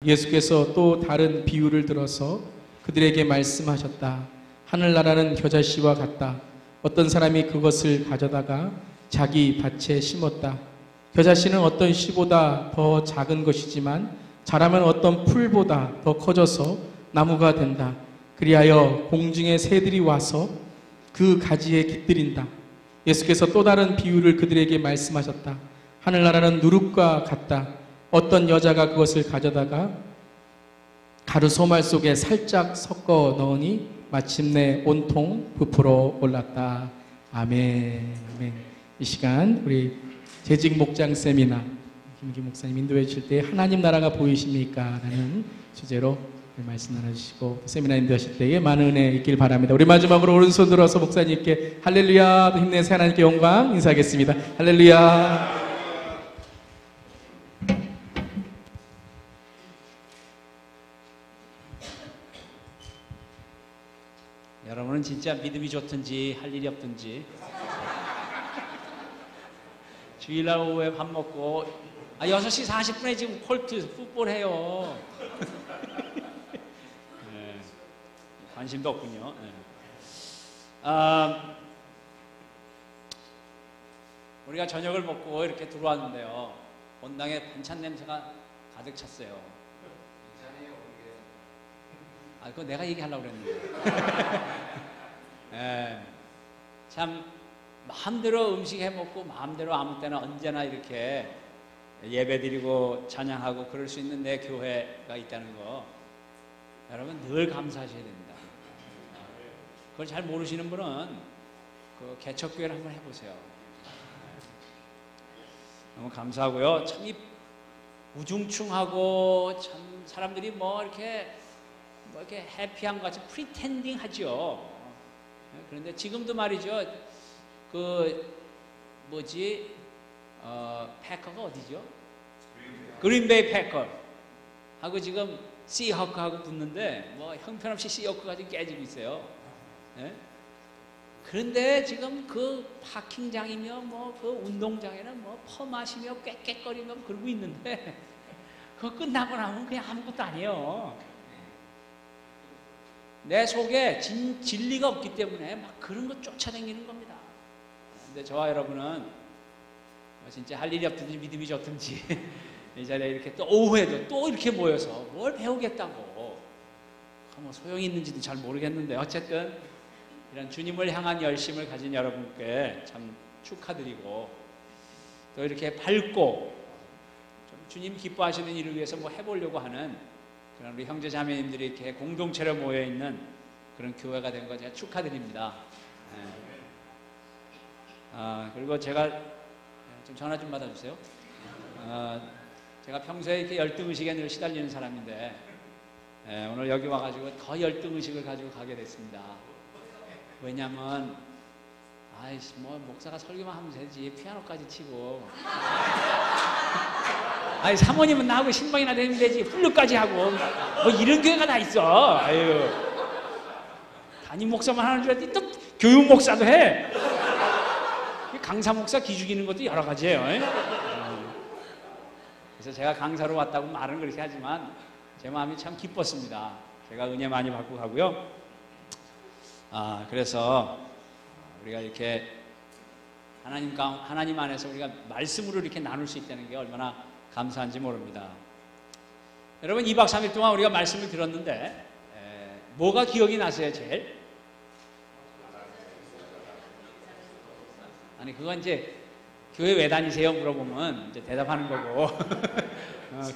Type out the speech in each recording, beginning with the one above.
예수께서 또 다른 비유를 들어서 그들에게 말씀하셨다. 하늘나라는 겨자씨와 같다. 어떤 사람이 그것을 가져다가 자기 밭에 심었다. 겨자씨는 어떤 씨보다 더 작은 것이지만 자라면 어떤 풀보다 더 커져서 나무가 된다. 그리하여 공중의 새들이 와서 그 가지에 깃들인다. 예수께서 또 다른 비유를 그들에게 말씀하셨다. 하늘나라는 누룩과 같다. 어떤 여자가 그것을 가져다가 가루 소말 속에 살짝 섞어 넣으니 마침내 온통 부풀어 올랐다. 아멘. 아멘. 이 시간 우리 재직 목장 세미나 김기 목사님 인도해 주실 때 하나님 나라가 보이십니까? 라는 주제로 말씀 나눠주시고 세미나 인도하실 때에 많은 은혜 있길 바랍니다. 우리 마지막으로 오른손 들어서 목사님께 할렐루야 힘내서 하나님께 영광 인사하겠습니다. 할렐루야. 여러분은 진짜 믿음이 좋든지 할 일이 없든지 주일날 오후에 밥 먹고 6시 40분에 지금 콜트 풋볼 해요. 네, 관심도 없군요. 네. 우리가 저녁을 먹고 이렇게 들어왔는데요. 본당에 반찬 냄새가 가득 찼어요. 그거 내가 얘기하려고 그랬는데. 네, 참 마음대로 음식 해먹고 마음대로 아무 때나 언제나 이렇게 예배드리고 찬양하고 그럴 수 있는 내 교회가 있다는 거 여러분 늘 감사하셔야 됩니다. 그걸 잘 모르시는 분은 그 개척교회를 한번 해보세요. 너무 감사하고요. 참 이 우중충하고 참 사람들이 뭐 이렇게 해피한 것 같이 프리텐딩 하죠. 그런데 지금도 말이죠. 패커가 어디죠? 그린베이 패커 하고 지금 시허크하고 붙는데 뭐 형편없이 시허크가 지금 깨지고 있어요. 네? 그런데 지금 그 파킹장이며 뭐 그 운동장에는 뭐 퍼마시며 꽥꽥거리며 그러고 있는데 그거 끝나고 나면 그냥 아무것도 아니에요. 내 속에 진리가 없기 때문에 막 그런 거 쫓아다니는 겁니다. 근데 저와 여러분은 진짜 할 일이 없든지 믿음이 좋든지 이 자리에 이렇게 또 오후에도 또 이렇게 모여서 뭘 배우겠다고 뭐 소용이 있는지도 잘 모르겠는데 어쨌든 이런 주님을 향한 열심을 가진 여러분께 참 축하드리고 또 이렇게 밝고 좀 주님 기뻐하시는 일을 위해서 뭐 해보려고 하는 그런 우리 형제 자매님들이 이렇게 공동체로 모여 있는 그런 교회가 된 거 제가 축하드립니다. 그리고 제가 좀 전화 좀 받아주세요. 제가 평소에 이렇게 열등의식에 늘 시달리는 사람인데 오늘 여기 와가지고 더 열등의식을 가지고 가게 됐습니다. 왜냐면 뭐 목사가 설교만 하면 되지 피아노까지 치고 사모님은 나하고 신방이나 되면 되지 플룻까지 하고 뭐 이런 교회가 다 있어. 담임 목사만 하는 줄 알았더니 또 교육 목사도 해. 강사 목사 기죽이는 것도 여러 가지예요. 그래서 제가 강사로 왔다고 말은 그렇게 하지만 제 마음이 참 기뻤습니다. 제가 은혜 많이 받고 가고요. 그래서 우리가 이렇게 하나님 안에서 우리가 말씀으로 이렇게 나눌 수 있다는 게 얼마나 감사한지 모릅니다. 여러분 2박 3일 동안 우리가 말씀을 들었는데 뭐가 기억이 나세요 제일? 그건 이제 교회 왜 다니세요? 물어보면 이제 대답하는 거고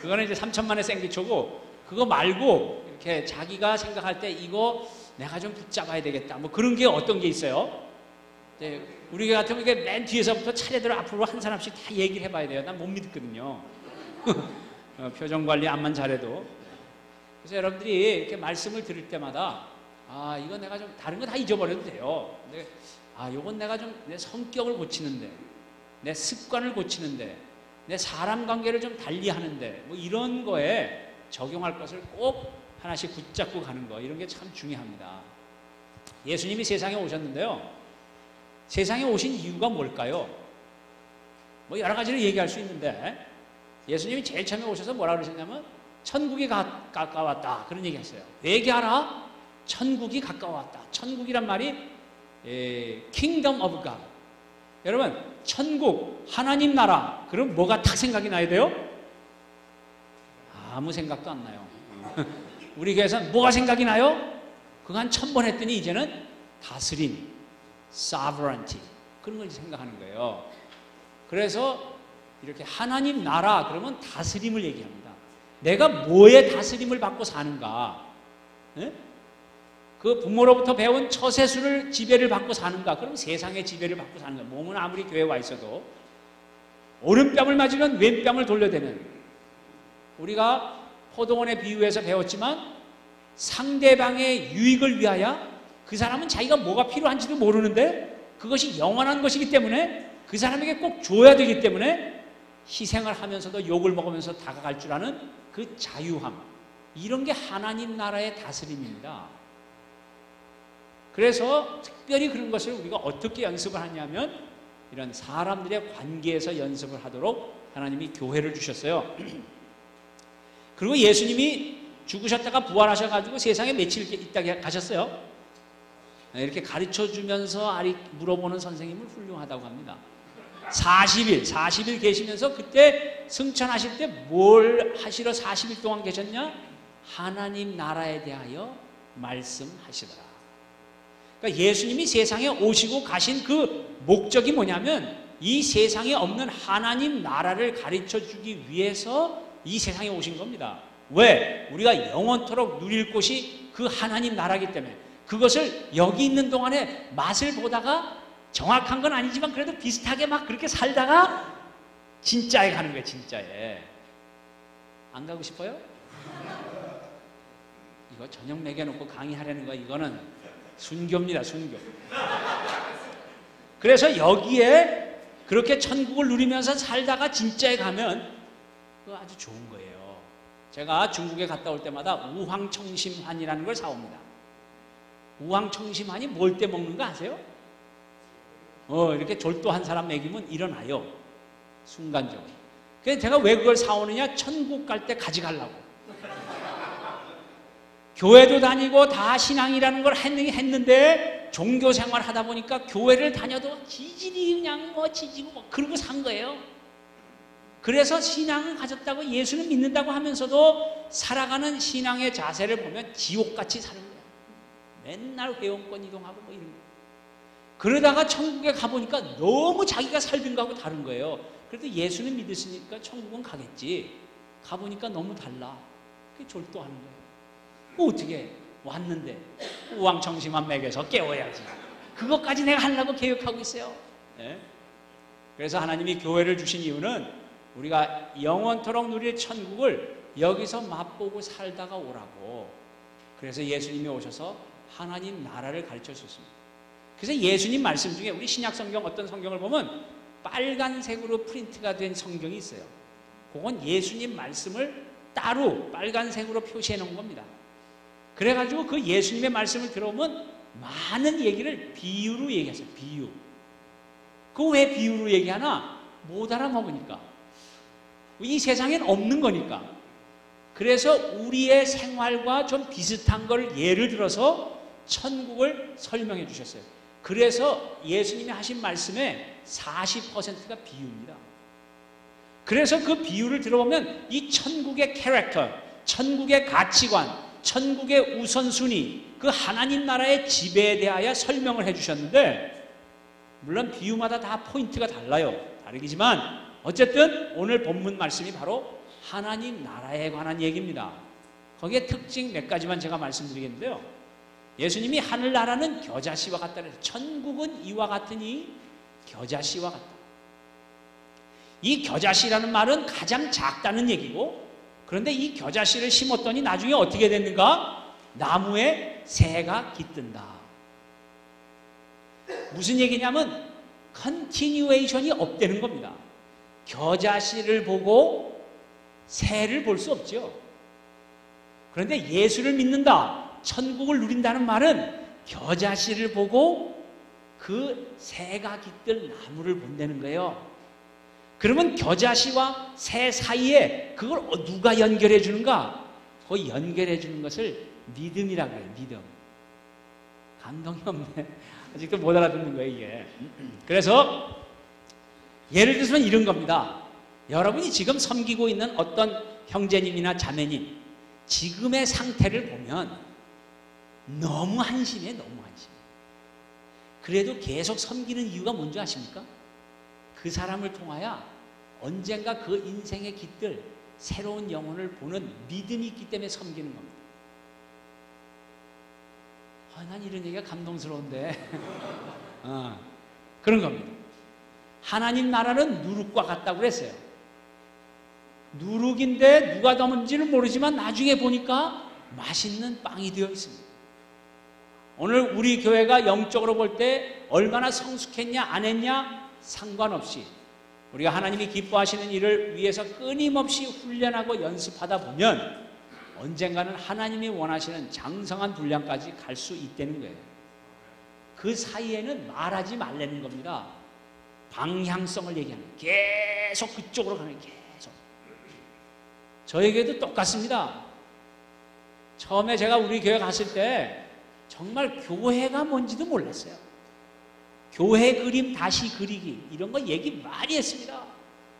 그거는 이제 3천만의 생기초고 그거 말고 이렇게 자기가 생각할 때 이거 내가 좀 붙잡아야 되겠다 뭐 그런 게 어떤 게 있어요? 우리 교회 같으면 이게 맨 뒤에서부터 차례대로 앞으로 한 사람씩 다 얘기를 해봐야 돼요. 난 못 믿거든요. 표정 관리 암만 잘해도. 그래서 여러분들이 이렇게 말씀을 들을 때마다 이거 내가 좀 다른 거 다 잊어버려도 돼요. 근데 요건 내가 좀 내 성격을 고치는데 내 습관을 고치는데 내 사람 관계를 좀 달리하는데 뭐 이런 거에 적용할 것을 꼭 하나씩 붙잡고 가는 거 이런 게 참 중요합니다. 예수님이 세상에 오셨는데요. 세상에 오신 이유가 뭘까요? 뭐 여러 가지를 얘기할 수 있는데 예수님이 제일 처음에 오셔서 뭐라 그러셨냐면 천국이 가까웠다. 그런 얘기 했어요. 회개하라. 천국이 가까웠다. 천국이란 말이 Kingdom of God. 여러분, 천국, 하나님 나라. 그럼 뭐가 탁 생각이 나야 돼요? 아무 생각도 안 나요. 우리 교회에서는 뭐가 생각이 나요? 그거 한 1000번 했더니 이제는 다스림, sovereignty. 그런 걸 생각하는 거예요. 그래서 이렇게 하나님 나라 그러면 다스림을 얘기합니다. 내가 뭐에 다스림을 받고 사는가? 네? 그 부모로부터 배운 처세술을 지배를 받고 사는가? 그럼 세상의 지배를 받고 사는가? 몸은 아무리 교회에 와 있어도 오른뺨을 맞으면 왼뺨을 돌려대는, 우리가 포도원의 비유에서 배웠지만 상대방의 유익을 위하여 그 사람은 자기가 뭐가 필요한지도 모르는데 그것이 영원한 것이기 때문에 그 사람에게 꼭 줘야 되기 때문에 희생을 하면서도 욕을 먹으면서 다가갈 줄 아는 그 자유함, 이런 게 하나님 나라의 다스림입니다. 그래서 특별히 그런 것을 우리가 어떻게 연습을 하냐면 이런 사람들의 관계에서 연습을 하도록 하나님이 교회를 주셨어요. 그리고 예수님이 죽으셨다가 부활하셔가지고 세상에 며칠 있다 가셨어요. 이렇게 가르쳐주면서 물어보는 선생님을 훌륭하다고 합니다. 40일 계시면서 그때 승천하실 때 뭘 하시러 40일 동안 계셨냐? 하나님 나라에 대하여 말씀하시더라. 그러니까 예수님이 세상에 오시고 가신 그 목적이 뭐냐면 이 세상에 없는 하나님 나라를 가르쳐주기 위해서 이 세상에 오신 겁니다. 왜? 우리가 영원토록 누릴 곳이 그 하나님 나라이기 때문에 그것을 여기 있는 동안에 맛을 보다가 정확한 건 아니지만 그래도 비슷하게 막 그렇게 살다가 진짜에 가는 거예요. 진짜에. 안 가고 싶어요? 이거 저녁 먹여놓고 강의하려는 거, 이거는 순교입니다. 순교. 그래서 여기에 그렇게 천국을 누리면서 살다가 진짜에 가면 그거 아주 좋은 거예요. 제가 중국에 갔다 올 때마다 우황청심환이라는 걸 사옵니다. 우황청심환이 뭘 때 먹는 거 아세요? 이렇게 졸도한 사람 먹이면 일어나요. 순간적으로. 그래서 제가 왜 그걸 사오느냐? 천국 갈 때 가져가려고. 교회도 다니고 다 신앙이라는 걸 했는데 종교 생활 하다 보니까 교회를 다녀도 지질이 그냥 지지고 그러고 산 거예요. 그래서 신앙을 가졌다고 예수는 믿는다고 하면서도 살아가는 신앙의 자세를 보면 지옥같이 사는 거예요. 맨날 회원권 이동하고 이런 거. 그러다가 천국에 가보니까 너무 자기가 살던 거하고 다른 거예요. 그래도 예수는 믿으시니까 천국은 가겠지. 가보니까 너무 달라. 그게 졸도하는 거예요. 어떻게 왔는데 우왕청심한 맥에서 깨워야지. 그것까지 내가 하려고 계획하고 있어요. 네? 그래서 하나님이 교회를 주신 이유는 우리가 영원토록 누릴 천국을 여기서 맛보고 살다가 오라고. 그래서 예수님이 오셔서 하나님 나라를 가르쳐 주셨습니다. 그래서 예수님 말씀 중에 우리 신약 성경 어떤 성경을 보면 빨간색으로 프린트가 된 성경이 있어요. 그건 예수님 말씀을 따로 빨간색으로 표시해 놓은 겁니다. 그래가지고 그 예수님의 말씀을 들어보면 많은 얘기를 비유로 얘기하세요. 비유. 그 왜 비유로 얘기하나? 못 알아먹으니까. 이 세상엔 없는 거니까. 그래서 우리의 생활과 좀 비슷한 걸 예를 들어서 천국을 설명해 주셨어요. 그래서 예수님이 하신 말씀의 40%가 비유입니다. 그래서 그 비유를 들어보면 이 천국의 캐릭터, 천국의 가치관, 천국의 우선순위, 그 하나님 나라의 지배에 대하여 설명을 해주셨는데, 물론 비유마다 다 포인트가 달라요. 다르지만 어쨌든 오늘 본문 말씀이 바로 하나님 나라에 관한 얘기입니다. 거기에 특징 몇 가지만 제가 말씀드리겠는데요. 예수님이 하늘나라는 겨자씨와 같다 그래서 천국은 이와 같으니 겨자씨와 같다. 이 겨자씨라는 말은 가장 작다는 얘기고, 그런데 이 겨자씨를 심었더니 나중에 어떻게 됐는가? 나무에 새가 깃든다. 무슨 얘기냐면 컨티뉴에이션이 없다는 겁니다. 겨자씨를 보고 새를 볼 수 없죠. 그런데 예수를 믿는다, 천국을 누린다는 말은 겨자씨를 보고 그 새가 깃들 나무를 본다는 거예요. 그러면 겨자씨와 새 사이에 그걸 누가 연결해 주는가? 그 연결해 주는 것을 믿음이라고 해요. 믿음. 감동이 없네. 아직도 못 알아듣는 거예요, 이게. 그래서 예를 들면 이런 겁니다. 여러분이 지금 섬기고 있는 어떤 형제님이나 자매님, 지금의 상태를 보면 너무 한심해, 너무 한심해. 그래도 계속 섬기는 이유가 뭔지 아십니까? 그 사람을 통하여 언젠가 그 인생의 깃들, 새로운 영혼을 보는 믿음이 있기 때문에 섬기는 겁니다. 난 이런 얘기가 감동스러운데 그런 겁니다. 하나님 나라는 누룩과 같다고 그랬어요. 누룩인데 누가 담은지는 모르지만 나중에 보니까 맛있는 빵이 되어 있습니다. 오늘 우리 교회가 영적으로 볼 때 얼마나 성숙했냐 안 했냐 상관없이 우리가 하나님이 기뻐하시는 일을 위해서 끊임없이 훈련하고 연습하다 보면 언젠가는 하나님이 원하시는 장성한 분량까지 갈 수 있다는 거예요. 그 사이에는 말하지 말라는 겁니다. 방향성을 얘기하는 거예요. 계속 그쪽으로 가는 거예요. 계속. 저에게도 똑같습니다. 처음에 제가 우리 교회 갔을 때 정말 교회가 뭔지도 몰랐어요. 교회 그림 다시 그리기 이런 거 얘기 많이 했습니다.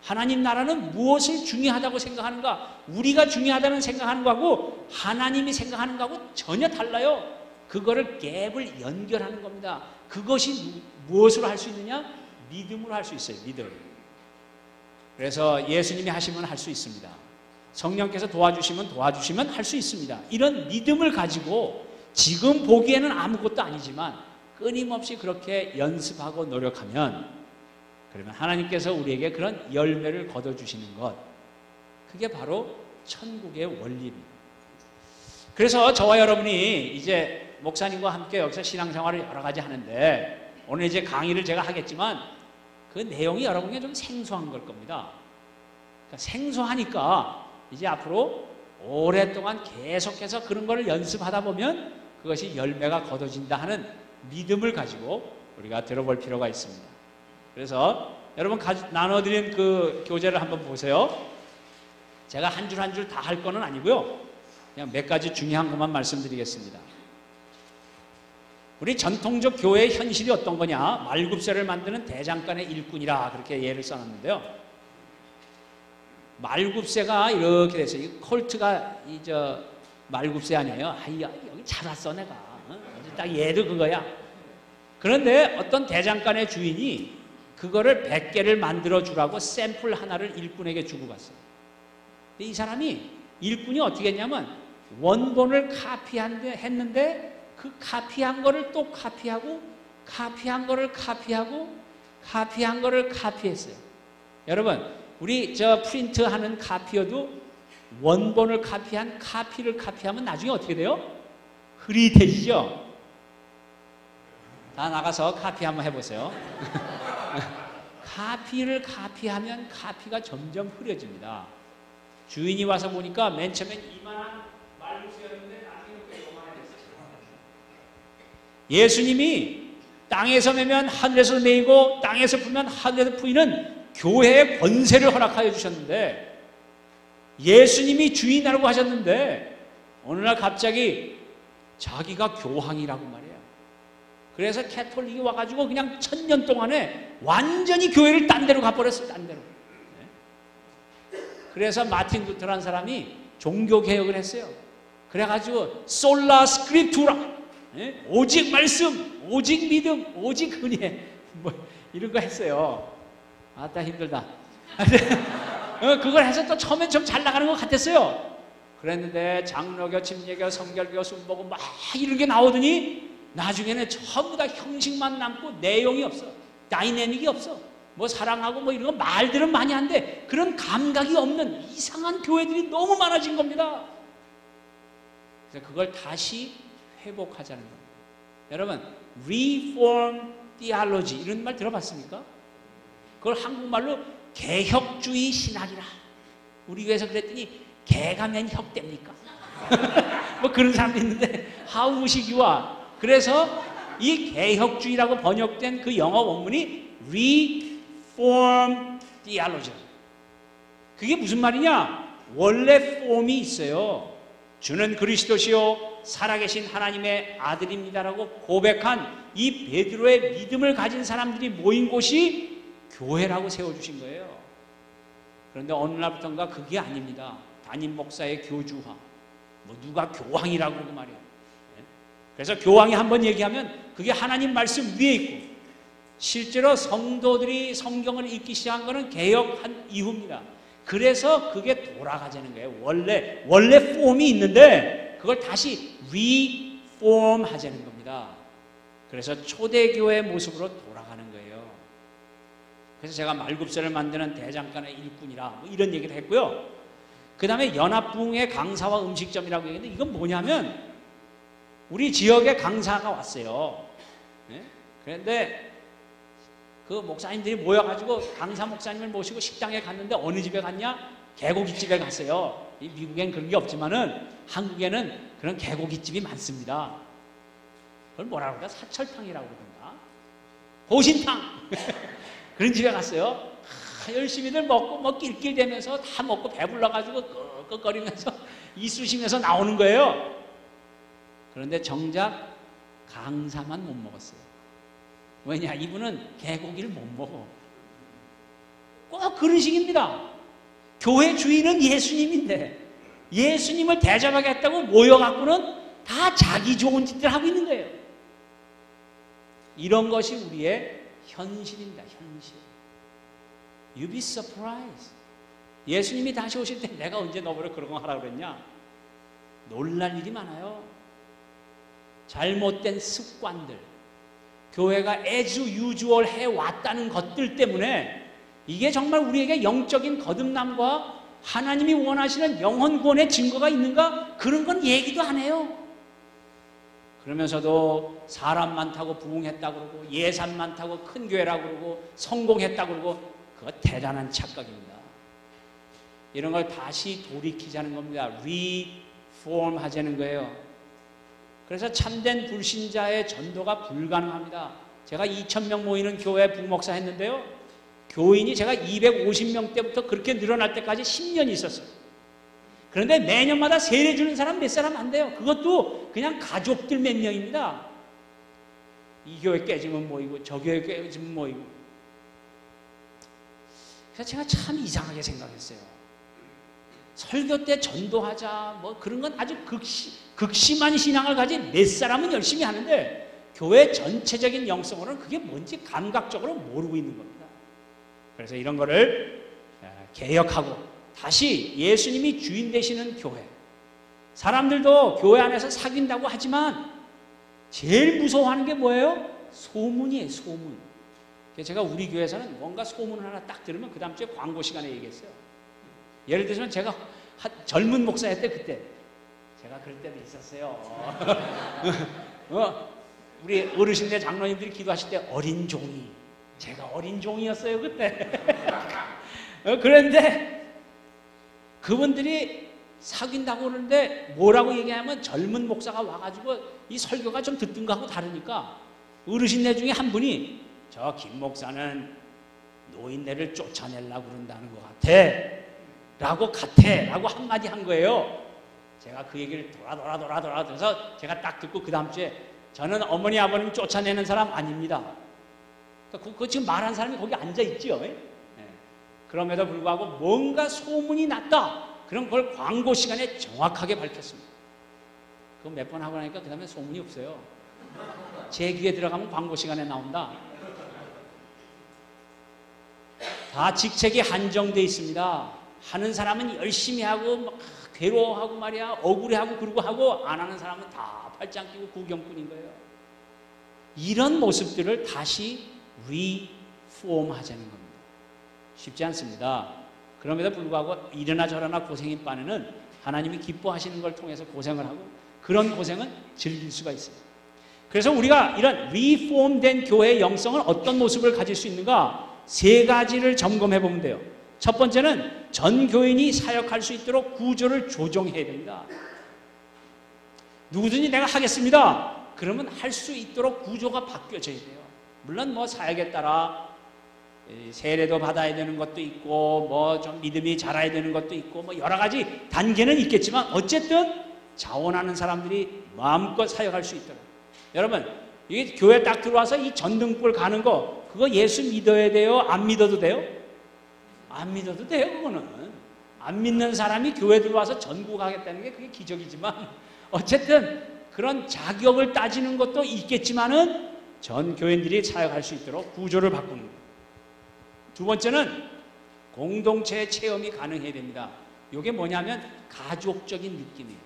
하나님 나라는 무엇을 중요하다고 생각하는가? 우리가 중요하다는 생각하는 거하고 하나님이 생각하는 거하고 전혀 달라요. 그거를 갭을 연결하는 겁니다. 그것이 무엇으로 할 수 있느냐? 믿음으로 할 수 있어요. 믿음. 그래서 예수님이 하시면 할 수 있습니다. 성령께서 도와주시면 할 수 있습니다. 이런 믿음을 가지고 지금 보기에는 아무것도 아니지만 끊임없이 그렇게 연습하고 노력하면 그러면 하나님께서 우리에게 그런 열매를 거둬주시는 것, 그게 바로 천국의 원리입니다. 그래서 저와 여러분이 이제 목사님과 함께 여기서 신앙생활을 여러 가지 하는데 오늘 이제 강의를 제가 하겠지만 그 내용이 여러분에게 좀 생소한 걸 겁니다. 그러니까 생소하니까 이제 앞으로 오랫동안 계속해서 그런 걸 연습하다 보면 그것이 열매가 거둬진다 하는 믿음을 가지고 우리가 들어볼 필요가 있습니다. 그래서 여러분 나눠드린 그 교재를 한번 보세요. 제가 한 줄 한 줄 다 할 거는 아니고요. 그냥 몇 가지 중요한 것만 말씀드리겠습니다. 우리 전통적 교회의 현실이 어떤 거냐? 말굽새를 만드는 대장간의 일꾼이라 그렇게 예를 써놨는데요. 말굽새가 이렇게 됐어요. 이 콜트가 말굽새 아니에요. 여기 잘 왔어 내가. 딱 얘도 그거야. 그런데 어떤 대장간의 주인이 그거를 100개를 만들어 주라고 샘플 하나를 일꾼에게 주고 갔어요. 근데 이 사람이 일꾼이 어떻게 했냐면 원본을 했는데 그 카피한 거를 또 카피하고 카피한 거를 카피하고 카피한 거를 카피했어요. 여러분 우리 프린트하는 카피어도 원본을 카피한 카피를 카피하면 나중에 어떻게 돼요? 흐릿해지죠? 다 나가서 카피 한번 해보세요. 카피를 카피하면 카피가 점점 흐려집니다. 주인이 와서 보니까 맨 처음엔 이만한 말굽새였는데 나중에 요만해졌어요. 예수님이 땅에서 매면 하늘에서 매이고 땅에서 풀면 하늘에서 풀이는 교회의 권세를 허락하여 주셨는데 예수님이 주인이라고 하셨는데 어느 날 갑자기 자기가 교황이라고 말해요. 그래서 캐톨릭이 와가지고 그냥 1000년 동안에 완전히 교회를 딴 데로 가버렸어요. 딴 데로. 그래서 마틴 루터라는 사람이 종교개혁을 했어요. 그래가지고 솔라 스크립투라, 오직 말씀, 오직 믿음, 오직 은혜, 뭐 이런 거 했어요. 아따 힘들다. 그걸 해서 또 처음엔 좀 잘 나가는 것 같았어요. 그랬는데 장로교, 침례교, 성결교, 순복음 막 이런 게 나오더니 나중에는 전부 다 형식만 남고 내용이 없어. 다이내믹이 없어. 뭐 사랑하고 뭐 이런 거 말들은 많이 한데 그런 감각이 없는 이상한 교회들이 너무 많아진 겁니다. 그래서 그걸 다시 회복하자는 겁니다. 여러분, Reform Theology 이런 말 들어봤습니까? 그걸 한국말로 개혁주의 신학이라. 우리 교회에서 그랬더니 개가면 혁됩니까? 뭐 그런 사람도 있는데 하우무시기와 그래서 이 개혁주의라고 번역된 그 영어 원문이 Reform theology. 그게 무슨 말이냐? 원래 폼이 있어요. 주는 그리스도시요 살아계신 하나님의 아들입니다라고 고백한 이 베드로의 믿음을 가진 사람들이 모인 곳이 교회라고 세워주신 거예요. 그런데 어느 날부터인가 그게 아닙니다. 담임 목사의 교주화, 뭐 누가 교황이라고 그러고 말이에요. 그래서 교황이 한번 얘기하면 그게 하나님 말씀 위에 있고, 실제로 성도들이 성경을 읽기 시작한 것은 개혁한 이후입니다. 그래서 그게 돌아가자는 거예요. 원래 폼이 있는데 그걸 다시 리폼 하자는 겁니다. 그래서 초대교회 모습으로 돌아가는 거예요. 그래서 제가 말굽서를 만드는 대장간의 일꾼이라 뭐 이런 얘기를 했고요. 그 다음에 연합부흥의 강사와 음식점이라고 얘기했는데, 이건 뭐냐면 우리 지역에 강사가 왔어요. 네? 그런데 그 목사님들이 모여가지고 강사 목사님을 모시고 식당에 갔는데, 어느 집에 갔냐? 개고기집에 갔어요. 미국엔 그런 게 없지만은 한국에는 그런 개고기집이 많습니다. 그걸 뭐라고 그러나? 사철탕이라고 그러던가? 보신탕! 그런 집에 갔어요. 열심히들 먹고 뭐 낄낄대면서 다 먹고 배불러가지고 끄끄거리면서 이쑤시면서 나오는 거예요. 그런데 정작 강사만 못 먹었어요. 왜냐? 이분은 개고기를 못 먹어. 꼭 그런 식입니다. 교회 주인은 예수님인데 예수님을 대접하겠다고 모여갖고는 다 자기 좋은 짓들 하고 있는 거예요. 이런 것이 우리의 현실입니다. 현실. You'll be surprised. 예수님이 다시 오실 때 내가 언제 너보러 그런 거 하라고 그랬냐? 놀랄 일이 많아요. 잘못된 습관들, 교회가 as usual 해왔다는 것들 때문에 이게 정말 우리에게 영적인 거듭남과 하나님이 원하시는 영혼 구원의 증거가 있는가? 그런 건 얘기도 안 해요. 그러면서도 사람 많다고 부흥했다고 그러고 예산 많다고 큰 교회라고 그러고 성공했다고 그러고, 그거 대단한 착각입니다. 이런 걸 다시 돌이키자는 겁니다. 리폼 하자는 거예요. 그래서 참된 불신자의 전도가 불가능합니다. 제가 2,000명 모이는 교회 부목사 했는데요. 교인이 제가 250명 때부터 그렇게 늘어날 때까지 10년이 있었어요. 그런데 매년마다 세례 주는 사람 몇 사람 안 돼요. 그것도 그냥 가족들 몇 명입니다. 이 교회 깨지면 모이고 저 교회 깨지면 모이고. 그래서 제가 참 이상하게 생각했어요. 설교 때 전도하자 뭐 그런 건 아주 극심한 신앙을 가진 몇 사람은 열심히 하는데 교회 전체적인 영성으로는 그게 뭔지 감각적으로 모르고 있는 겁니다. 그래서 이런 거를 개혁하고 다시 예수님이 주인 되시는 교회. 사람들도 교회 안에서 사귄다고 하지만 제일 무서워하는 게 뭐예요? 소문이에요. 소문. 제가 우리 교회에서는 뭔가 소문을 하나 딱 들으면 그 다음 주에 광고 시간에 얘기했어요. 예를 들어서 제가 젊은 목사였을 때, 그때 제가 그럴 때도 있었어요. 우리 어르신들 장로님들이 기도하실 때 어린 종이, 제가 어린 종이었어요 그때. 그런데 그분들이 사귄다고 그러는데 뭐라고 얘기하면, 젊은 목사가 와가지고 이 설교가 좀 듣던 거하고 다르니까 어르신네 중에 한 분이 저 김 목사는 노인네를 쫓아내려고 그런다는 것 같아 라고 한마디 한 거예요. 제가 그 얘기를 돌아서 제가 딱 듣고 그 다음 주에 저는 어머니 아버님 쫓아내는 사람 아닙니다. 그거 지금 말한 사람이 거기 앉아있지요. 네. 그럼에도 불구하고 뭔가 소문이 났다. 그럼 그걸 광고 시간에 정확하게 밝혔습니다. 그거 몇 번 하고 나니까 그 다음에 소문이 없어요. 제 귀에 들어가면 광고 시간에 나온다. 다 직책이 한정되어 있습니다. 하는 사람은 열심히 하고 막 괴로워하고 말이야 억울해하고 그러고 하고, 안 하는 사람은 다 팔짱 끼고 구경꾼인 거예요. 이런 모습들을 다시 리폼 하자는 겁니다. 쉽지 않습니다. 그럼에도 불구하고 이러나 저러나 고생인 바에는 하나님이 기뻐하시는 걸 통해서 고생을 하고 그런 고생은 즐길 수가 있어요. 그래서 우리가 이런 리폼된 교회의 영성은 어떤 모습을 가질 수 있는가? 세 가지를 점검해 보면 돼요. 첫 번째는 전 교인이 사역할 수 있도록 구조를 조정해야 됩니다. 누구든지 내가 하겠습니다. 그러면 할 수 있도록 구조가 바뀌어져야 돼요. 물론 뭐 사역에 따라 세례도 받아야 되는 것도 있고 뭐 좀 믿음이 자라야 되는 것도 있고 뭐 여러 가지 단계는 있겠지만 어쨌든 자원하는 사람들이 마음껏 사역할 수 있도록. 여러분, 이게 교회 딱 들어와서 이 전등불 가는 거 그거 예수 믿어야 돼요? 안 믿어도 돼요? 안 믿어도 돼요. 그거는 안 믿는 사람이 교회 들어와서 전국하겠다는 게 그게 기적이지만 어쨌든 그런 자격을 따지는 것도 있겠지만은 전 교인들이 사역할 수 있도록 구조를 바꾸는 거예요. 두 번째는 공동체 체험이 가능해야 됩니다. 이게 뭐냐면 가족적인 느낌이에요.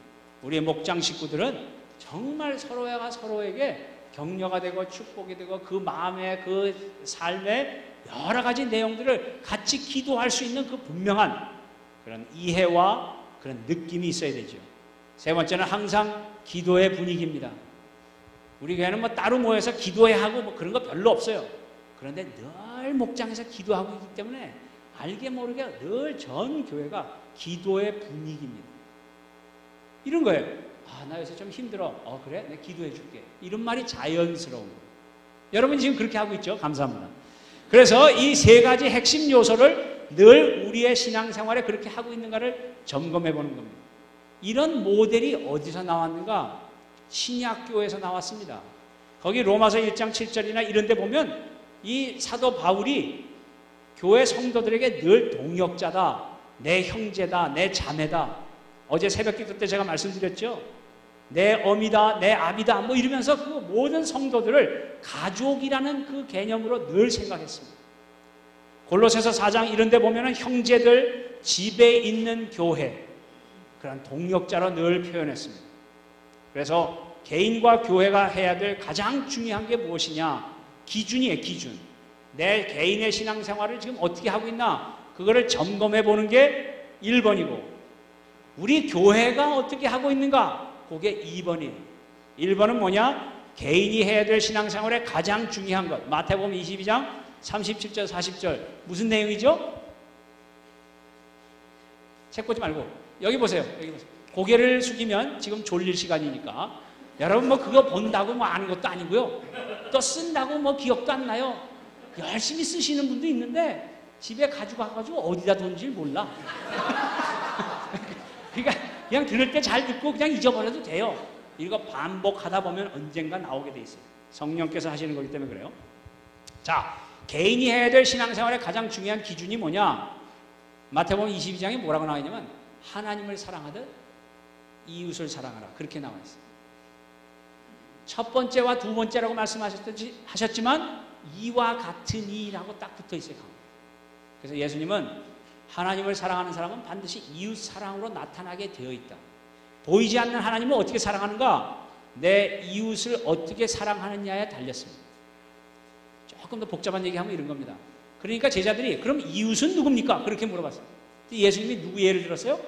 우리의 목장 식구들은 정말 서로가 서로에게 격려가 되고 축복이 되고 그 마음의 그 삶의 여러 가지 내용들을 같이 기도할 수 있는 그 분명한 그런 이해와 그런 느낌이 있어야 되죠. 세 번째는 항상 기도의 분위기입니다. 우리 교회는 뭐 따로 모여서 기도해야 하고 뭐 그런 거 별로 없어요. 그런데 늘 목장에서 기도하고 있기 때문에 알게 모르게 늘 전 교회가 기도의 분위기입니다. 이런 거예요. 아, 나 요새 좀 힘들어. 그래? 내가 기도해 줄게. 이런 말이 자연스러운 거예요. 여러분 지금 그렇게 하고 있죠? 감사합니다. 그래서 이 세 가지 핵심 요소를 늘 우리의 신앙생활에 그렇게 하고 있는가를 점검해 보는 겁니다. 이런 모델이 어디서 나왔는가? 신약교에서 나왔습니다. 거기 로마서 1장 7절이나 이런 데 보면 이 사도 바울이 교회 성도들에게 늘 동역자다, 내 형제다, 내 자매다. 어제 새벽기도 때 제가 말씀드렸죠. 내 어미다, 내 아비다 뭐 이러면서 그 모든 성도들을 가족이라는 그 개념으로 늘 생각했습니다. 골로새서 4장 이런 데 보면은 형제들 집에 있는 교회 그런 동역자로 늘 표현했습니다. 그래서 개인과 교회가 해야 될 가장 중요한 게 무엇이냐? 기준이에요, 기준. 내 개인의 신앙생활을 지금 어떻게 하고 있나? 그거를 점검해 보는 게 1번이고 우리 교회가 어떻게 하고 있는가? 그게 2번이에요. 1번은 뭐냐? 개인이 해야 될 신앙생활의 가장 중요한 것. 마태복음 22장 37절 40절 무슨 내용이죠? 책 보지 말고 여기 보세요. 여기 보세요. 고개를 숙이면 지금 졸릴 시간이니까 여러분 뭐 그거 본다고 뭐 아는 것도 아니고요. 또 쓴다고 뭐 기억도 안 나요. 열심히 쓰시는 분도 있는데 집에 가지고 가가지고 어디다 둔지 몰라. 그러니까 그냥 들을 때 잘 듣고 그냥 잊어버려도 돼요. 이거 반복하다 보면 언젠가 나오게 돼 있어요. 성령께서 하시는 거기 때문에 그래요. 자, 개인이 해야 될 신앙생활의 가장 중요한 기준이 뭐냐? 마태복음 22장에 뭐라고 나와 있냐면 하나님을 사랑하듯 이웃을 사랑하라. 그렇게 나와 있어요. 첫 번째와 두 번째라고 말씀하셨지만 이와 같은 이라고 딱 붙어 있어요. 그래서 예수님은 하나님을 사랑하는 사람은 반드시 이웃 사랑으로 나타나게 되어 있다. 보이지 않는 하나님을 어떻게 사랑하는가? 내 이웃을 어떻게 사랑하느냐에 달렸습니다. 조금 더 복잡한 얘기하면 이런 겁니다. 그러니까 제자들이 그럼 이웃은 누굽니까? 그렇게 물어봤어요. 예수님이 누구 예를 들었어요?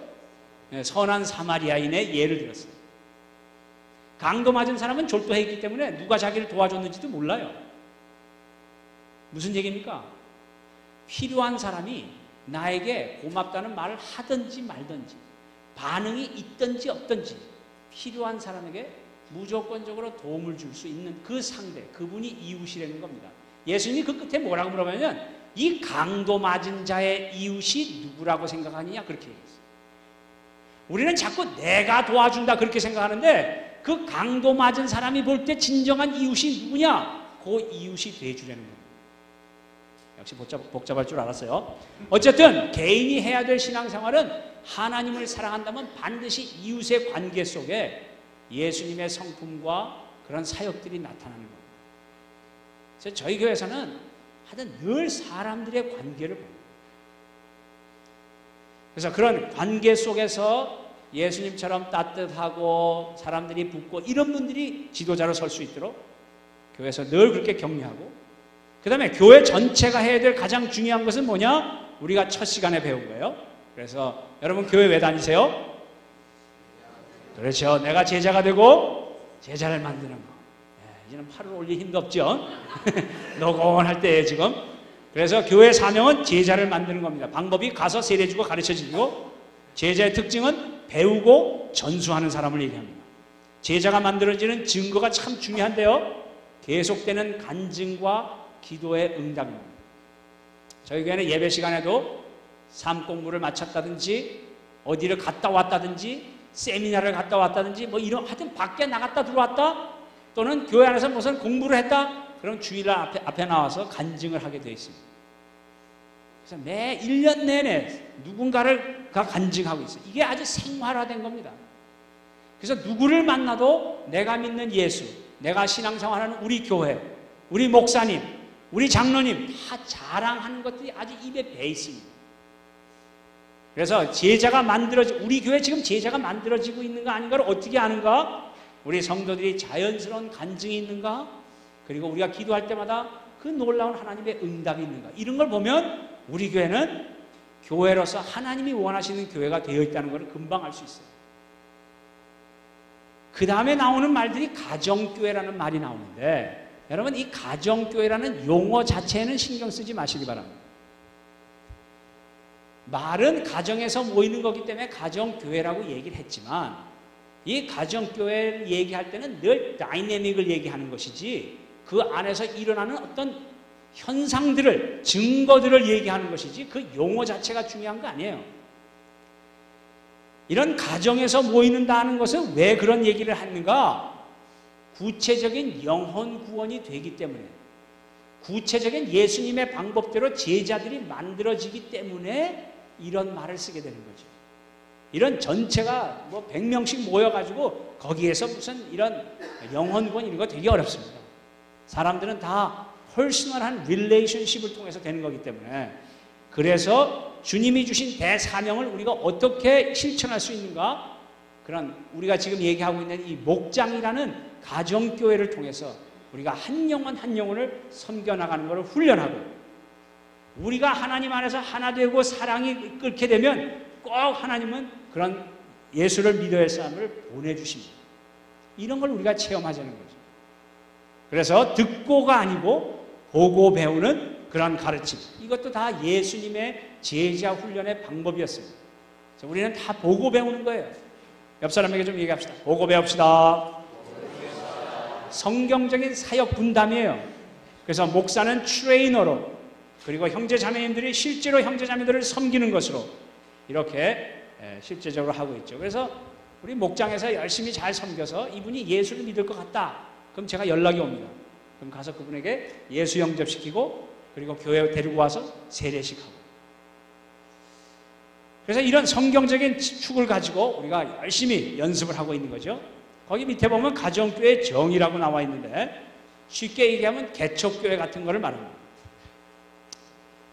선한 사마리아인의 예를 들었어요. 강도 맞은 사람은 졸도했기 때문에 누가 자기를 도와줬는지도 몰라요. 무슨 얘기입니까? 필요한 사람이 나에게 고맙다는 말을 하든지 말든지 반응이 있든지 없든지 필요한 사람에게 무조건적으로 도움을 줄 수 있는 그 상대, 그분이 이웃이라는 겁니다. 예수님이 그 끝에 뭐라고 물어보면 이 강도 맞은 자의 이웃이 누구라고 생각하느냐 그렇게 얘기했어요. 우리는 자꾸 내가 도와준다 그렇게 생각하는데 그 강도 맞은 사람이 볼 때 진정한 이웃이 누구냐? 그 이웃이 돼주려는 겁니다. 역시 복잡할 줄 알았어요. 어쨌든 개인이 해야 될 신앙생활은 하나님을 사랑한다면 반드시 이웃의 관계 속에 예수님의 성품과 그런 사역들이 나타나는 겁니다. 그래서 저희 교회에서는 하여튼 늘 사람들의 관계를 봅니다. 그래서 그런 관계 속에서 예수님처럼 따뜻하고 사람들이 붙고 이런 분들이 지도자로 설 수 있도록 교회에서 늘 그렇게 격려하고 그 다음에 교회 전체가 해야 될 가장 중요한 것은 뭐냐? 우리가 첫 시간에 배운 거예요. 그래서 여러분 교회 왜 다니세요? 그렇죠. 내가 제자가 되고 제자를 만드는 거. 이제는 팔을 올릴 힘도 없죠. 노곤할 때에 지금. 그래서 교회 사명은 제자를 만드는 겁니다. 방법이 가서 세례주고 가르쳐주고 제자의 특징은 배우고 전수하는 사람을 얘기합니다. 제자가 만들어지는 증거가 참 중요한데요. 계속되는 간증과 기도의 응답입니다. 저희 교회는 예배 시간에도 삶 공부를 마쳤다든지 어디를 갔다 왔다든지 세미나를 갔다 왔다든지 뭐 이런 하여튼 밖에 나갔다 들어왔다 또는 교회 안에서 무슨 공부를 했다 그럼 주일날 앞에 나와서 간증을 하게 되어 있습니다. 그래서 매 1년 내내 누군가를 간증하고 있어요. 이게 아주 생활화된 겁니다. 그래서 누구를 만나도 내가 믿는 예수, 내가 신앙생활하는 우리 교회, 우리 목사님, 우리 장로님 다 자랑하는 것들이 아주 입에 배 있습니다. 그래서 제자가 우리 교회 지금 제자가 만들어지고 있는 거 아닌가를 어떻게 아는가? 우리 성도들이 자연스러운 간증이 있는가? 그리고 우리가 기도할 때마다 그 놀라운 하나님의 응답이 있는가? 이런 걸 보면 우리 교회는 교회로서 하나님이 원하시는 교회가 되어 있다는 걸 금방 알 수 있어요. 그 다음에 나오는 말들이 가정교회라는 말이 나오는데 여러분 이 가정교회라는 용어 자체에는 신경 쓰지 마시기 바랍니다. 말은 가정에서 모이는 거기 때문에 가정교회라고 얘기를 했지만 이 가정교회를 얘기할 때는 늘 다이내믹을 얘기하는 것이지 그 안에서 일어나는 어떤 현상들을 증거들을 얘기하는 것이지 그 용어 자체가 중요한 거 아니에요. 이런 가정에서 모이는다는 것은 왜 그런 얘기를 하는가? 구체적인 영혼 구원이 되기 때문에 구체적인 예수님의 방법대로 제자들이 만들어지기 때문에 이런 말을 쓰게 되는 거죠. 이런 전체가 뭐 100명씩 모여가지고 거기에서 무슨 이런 영혼 구원 이런 거 되게 어렵습니다. 사람들은 다 퍼스널한 릴레이션십을 통해서 되는 거기 때문에 그래서 주님이 주신 대사명을 우리가 어떻게 실천할 수 있는가? 그런 우리가 지금 얘기하고 있는 이 목장이라는 가정교회를 통해서 우리가 한 영혼 한 영혼을 섬겨나가는 것을 훈련하고 우리가 하나님 안에서 하나 되고 사랑이 끓게 되면 꼭 하나님은 그런 예수를 믿어야 할 사람을 보내주십니다. 이런 걸 우리가 체험하자는 거죠. 그래서 듣고가 아니고 보고 배우는 그런 가르침. 이것도 다 예수님의 제자 훈련의 방법이었습니다. 우리는 다 보고 배우는 거예요. 옆 사람에게 좀 얘기합시다. 보고 배웁시다. 성경적인 사역 분담이에요. 그래서 목사는 트레이너로 그리고 형제 자매님들이 실제로 형제 자매들을 섬기는 것으로 이렇게 실제적으로 하고 있죠. 그래서 우리 목장에서 열심히 잘 섬겨서 이분이 예수를 믿을 것 같다. 그럼 제가 연락이 옵니다. 그럼 가서 그분에게 예수 영접시키고 그리고 교회에 데리고 와서 세례식하고. 그래서 이런 성경적인 축을 가지고 우리가 열심히 연습을 하고 있는 거죠. 거기 밑에 보면 가정교회 정의라고 나와 있는데 쉽게 얘기하면 개척교회 같은 거를 말합니다.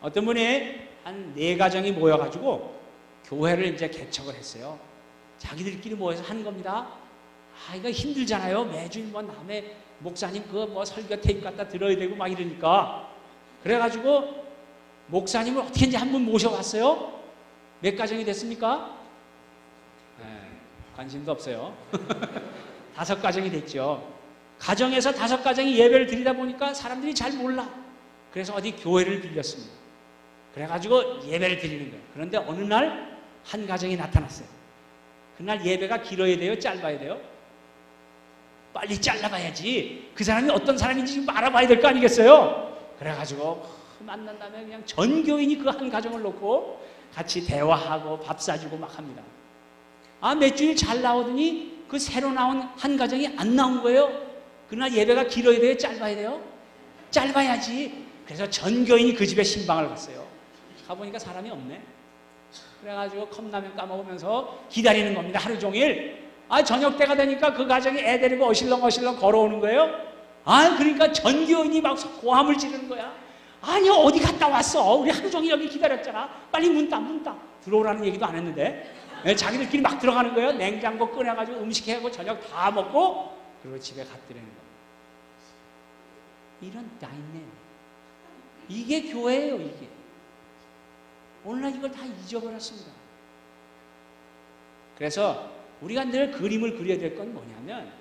어떤 분이 한 4가정이 모여가지고 교회를 이제 개척을 했어요. 자기들끼리 모여서 하는 겁니다. 이거 힘들잖아요. 매주 뭐 남의 목사님 그거 뭐 설교 테이프 갖다 들어야 되고 막 이러니까. 그래가지고 목사님을 어떻게든지 한 분 모셔왔어요. 몇 가정이 됐습니까? 관심도 없어요. 5가정이 됐죠. 가정에서 5가정이 예배를 드리다 보니까 사람들이 잘 몰라. 그래서 어디 교회를 빌렸습니다. 그래가지고 예배를 드리는 거예요. 그런데 어느 날 한 가정이 나타났어요. 그날 예배가 길어야 돼요? 짧아야 돼요? 빨리 잘라봐야지. 그 사람이 어떤 사람인지 지금 알아봐야 될 거 아니겠어요? 그래가지고 만난 다음에 그냥 전 교인이 그 한 가정을 놓고 같이 대화하고 밥 사주고 막 합니다. 몇 주일 잘 나오더니 그 새로 나온 한 가정이 안 나온 거예요. 그날 예배가 길어야 돼요? 짧아야 돼요? 짧아야지. 그래서 전 교인이 그 집에 신방을 갔어요. 가보니까 사람이 없네. 그래가지고 컵라면 까먹으면서 기다리는 겁니다. 하루 종일. 저녁 때가 되니까 그 가정이 애 데리고 어실렁어실렁 걸어오는 거예요. 그러니까 전 교인이 막 고함을 지르는 거야. 아니 어디 갔다 왔어? 우리 하루 종일 여기 기다렸잖아. 빨리 문 닫. 들어오라는 얘기도 안 했는데 자기들끼리 막 들어가는 거예요. 냉장고 꺼내가지고 음식 해고 저녁 다 먹고 그리고 집에 갔더라는 거예요. 이런 다이내믹. 이게 교회예요. 이게. 오늘날 이걸 다 잊어버렸습니다. 그래서 우리가 늘 그림을 그려야 될 건 뭐냐면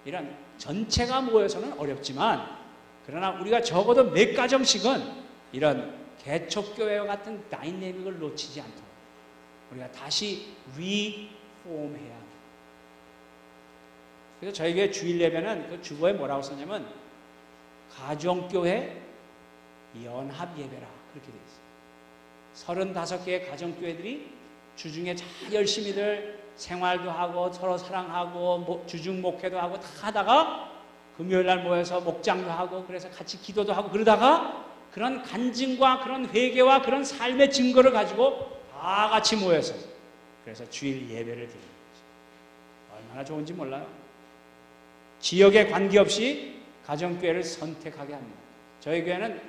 이런 전체가 모여서는 어렵지만 그러나 우리가 적어도 몇 가정씩은 이런 개척교회와 같은 다이내믹을 놓치지 않도록 우리가 다시 리폼해야 합니다. 그래서 저희 교회 주일 예배는 그 주보에 뭐라고 썼냐면 가정교회 연합예배라 그렇게 되어 있어요. 35개의 가정교회들이 주중에 잘 열심히들 생활도 하고 서로 사랑하고 주중 목회도 하고 다 하다가 금요일 날 모여서 목장도 하고 그래서 같이 기도도 하고 그러다가 그런 간증과 그런 회개와 그런 삶의 증거를 가지고 다 같이 모여서 그래서 주일 예배를 드리는 거죠. 얼마나 좋은지 몰라요. 지역에 관계없이 가정교회를 선택하게 합니다. 저희 교회는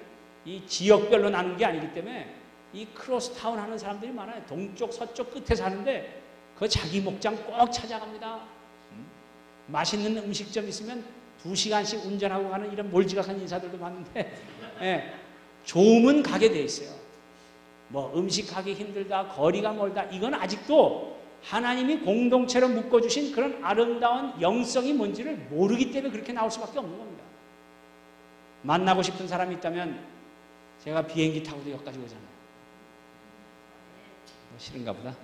이 지역별로 나눈 게 아니기 때문에 이 크로스타운 하는 사람들이 많아요. 동쪽 서쪽 끝에 사는데 그 자기 목장 꼭 찾아갑니다. 맛있는 음식점 있으면 2시간씩 운전하고 가는 이런 몰지각한 인사들도 많은데 예, 좋으면 가게 돼 있어요. 뭐 음식 하기 힘들다, 거리가 멀다, 이건 아직도 하나님이 공동체로 묶어주신 그런 아름다운 영성이 뭔지를 모르기 때문에 그렇게 나올 수밖에 없는 겁니다. 만나고 싶은 사람이 있다면 제가 비행기 타고도 여기까지 오잖아요. 뭐 싫은가 보다.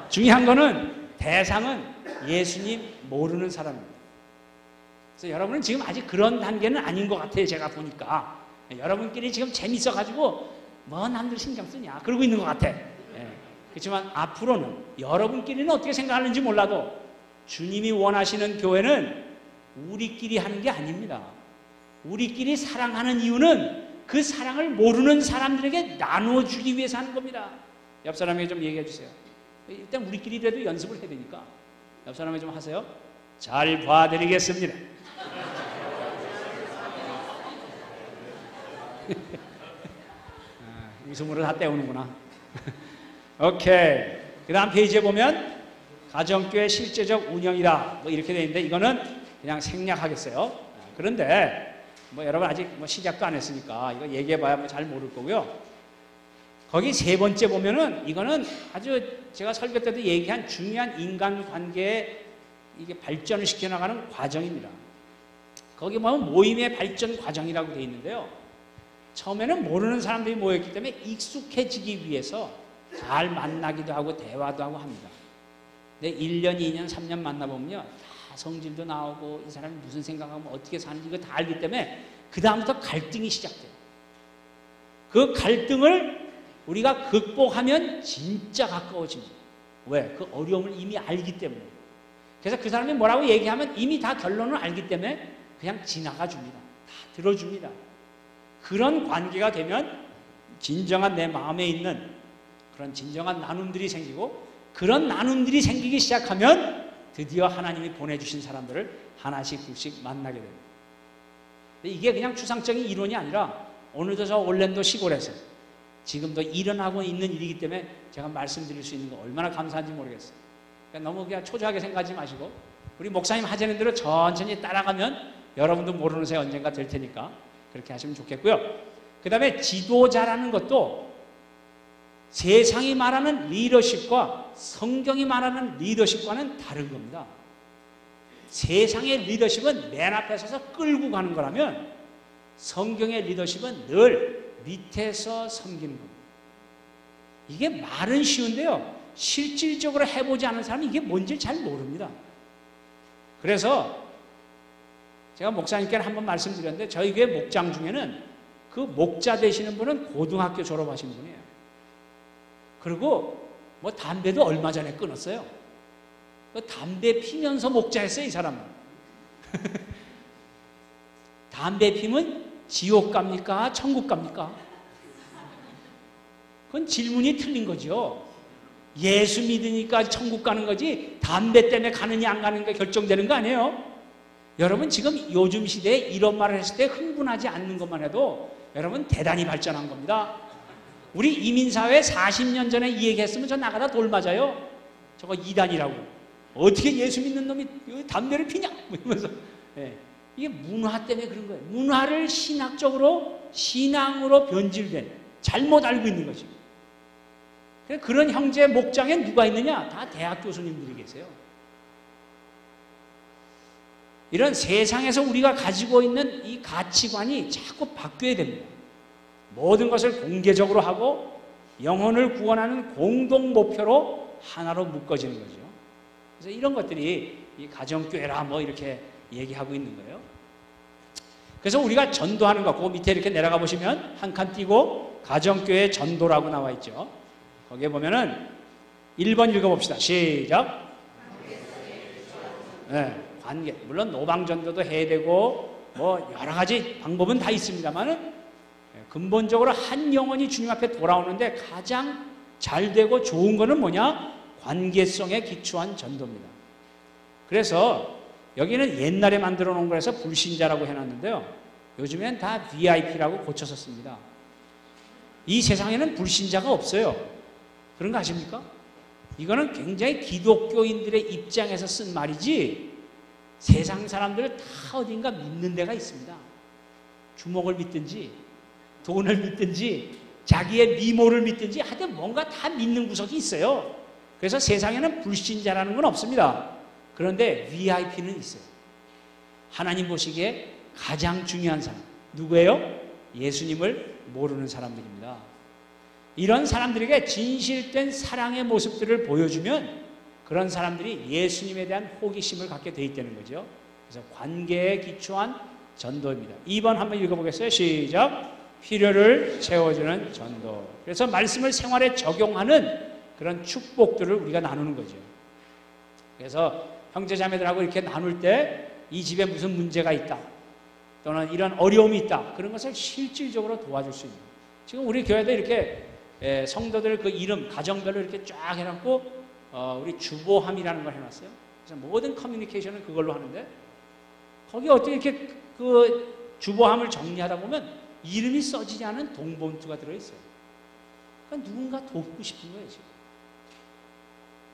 중요한 거는 대상은 예수님 모르는 사람입니다. 그래서 여러분은 지금 아직 그런 단계는 아닌 것 같아요. 제가 보니까 여러분끼리 지금 재밌어가지고 뭐 남들 신경 쓰냐 그러고 있는 것 같아. 그렇지만 앞으로는 여러분끼리는 어떻게 생각하는지 몰라도 주님이 원하시는 교회는 우리끼리 하는 게 아닙니다. 우리끼리 사랑하는 이유는 그 사랑을 모르는 사람들에게 나눠주기 위해서 하는 겁니다. 옆 사람에게 좀 얘기해 주세요. 일단 우리끼리라도 연습을 해야 되니까 옆 사람에게 좀 하세요. 잘 봐드리겠습니다. 웃음으로 다 때우는구나. 오케이. 그 다음 페이지에 보면 가정교회 실제적 운영이다 뭐 이렇게 되어 있는데 이거는 그냥 생략하겠어요. 그런데 뭐 여러분 아직 뭐 시작도 안 했으니까 이거 얘기해봐야 뭐 잘 모를 거고요. 거기 세 번째 보면은 이거는 아주 제가 설교 때도 얘기한 중요한 인간관계에 이게 발전을 시켜나가는 과정입니다. 거기 보면 모임의 발전 과정이라고 되어 있는데요. 처음에는 모르는 사람들이 모였기 때문에 익숙해지기 위해서 잘 만나기도 하고 대화도 하고 합니다. 근데 1년, 2년, 3년 만나보면요. 다 성질도 나오고 이 사람이 무슨 생각하고 어떻게 사는지 이거 다 알기 때문에 그 다음부터 갈등이 시작돼요. 그 갈등을 우리가 극복하면 진짜 가까워집니다. 왜? 그 어려움을 이미 알기 때문에. 그래서 그 사람이 뭐라고 얘기하면 이미 다 결론을 알기 때문에 그냥 지나가 줍니다. 다 들어줍니다. 그런 관계가 되면 진정한 내 마음에 있는 그런 진정한 나눔들이 생기고 그런 나눔들이 생기기 시작하면 드디어 하나님이 보내주신 사람들을 하나씩 둘씩 만나게 됩니다. 이게 그냥 추상적인 이론이 아니라 오늘도 저 올랜도 시골에서 지금도 일어나고 있는 일이기 때문에 제가 말씀드릴 수 있는 거 얼마나 감사한지 모르겠어요. 그러니까 너무 그냥 초조하게 생각하지 마시고 우리 목사님 하자는 대로 천천히 따라가면 여러분도 모르는 새 언젠가 될 테니까 그렇게 하시면 좋겠고요. 그 다음에 지도자라는 것도 세상이 말하는 리더십과 성경이 말하는 리더십과는 다른 겁니다. 세상의 리더십은 맨 앞에 서서 끌고 가는 거라면 성경의 리더십은 늘 밑에서 섬기는 겁니다. 이게 말은 쉬운데요. 실질적으로 해보지 않은 사람은 이게 뭔지 잘 모릅니다. 그래서 제가 목사님께는 한번 말씀드렸는데 저희 교회 목장 중에는 그 목자 되시는 분은 고등학교 졸업하신 분이에요. 그리고 뭐 담배도 얼마 전에 끊었어요. 그 담배 피면서 목자했어요, 이 사람은. 담배 피면 지옥 갑니까? 천국 갑니까? 그건 질문이 틀린 거죠. 예수 믿으니까 천국 가는 거지 담배 때문에 가느냐 안 가느냐 결정되는 거 아니에요? 여러분 지금 요즘 시대에 이런 말을 했을 때 흥분하지 않는 것만 해도 여러분 대단히 발전한 겁니다. 우리 이민사회 40년 전에 이 얘기했으면 저 나가다 돌 맞아요. 저거 이단이라고. 어떻게 예수 믿는 놈이 담배를 피냐? 이러면서. 네. 이게 문화 때문에 그런 거예요. 문화를 신학적으로 신앙으로 변질된 잘못 알고 있는 거지. 그런 형제 목장에 누가 있느냐? 다 대학 교수님들이 계세요. 이런 세상에서 우리가 가지고 있는 이 가치관이 자꾸 바뀌어야 됩니다. 모든 것을 공개적으로 하고 영혼을 구원하는 공동 목표로 하나로 묶어지는 거죠. 그래서 이런 것들이 이 가정교회라 뭐 이렇게 얘기하고 있는 거예요. 그래서 우리가 전도하는 거, 그 밑에 이렇게 내려가 보시면 한 칸 띄고 가정교회 전도라고 나와 있죠. 거기에 보면은 1번 읽어봅시다. 시작. 네, 관계. 물론 노방전도도 해야 되고 뭐 여러 가지 방법은 다 있습니다만은 근본적으로 한 영혼이 주님 앞에 돌아오는데 가장 잘 되고 좋은 거는 뭐냐? 관계성에 기초한 전도입니다. 그래서 여기는 옛날에 만들어 놓은 거라서 불신자라고 해놨는데요. 요즘엔 다 VIP라고 고쳐서 씁니다. 이 세상에는 불신자가 없어요. 그런 거 아십니까? 이거는 굉장히 기독교인들의 입장에서 쓴 말이지 세상 사람들 다 어딘가 믿는 데가 있습니다. 주먹을 믿든지 돈을 믿든지 자기의 미모를 믿든지 하여튼 뭔가 다 믿는 구석이 있어요. 그래서 세상에는 불신자라는 건 없습니다. 그런데 VIP는 있어요. 하나님 보시기에 가장 중요한 사람. 누구예요? 예수님을 모르는 사람들입니다. 이런 사람들에게 진실된 사랑의 모습들을 보여주면 그런 사람들이 예수님에 대한 호기심을 갖게 돼 있다는 거죠. 그래서 관계에 기초한 전도입니다. 2번 한번 읽어보겠어요. 시작. 필요를 채워주는 전도. 그래서 말씀을 생활에 적용하는 그런 축복들을 우리가 나누는 거죠. 그래서 형제자매들하고 이렇게 나눌 때 이 집에 무슨 문제가 있다 또는 이런 어려움이 있다 그런 것을 실질적으로 도와줄 수 있는. 지금 우리 교회도 이렇게 성도들 그 이름 가정별로 이렇게 쫙 해놓고 우리 주보함이라는 걸 해놨어요. 그래서 모든 커뮤니케이션을 그걸로 하는데 거기 어떻게 이렇게 그 주보함을 정리하다 보면 이름이 써지지 않은 동봉투가 들어있어요. 그러니까 누군가 돕고 싶은 거예요 지금.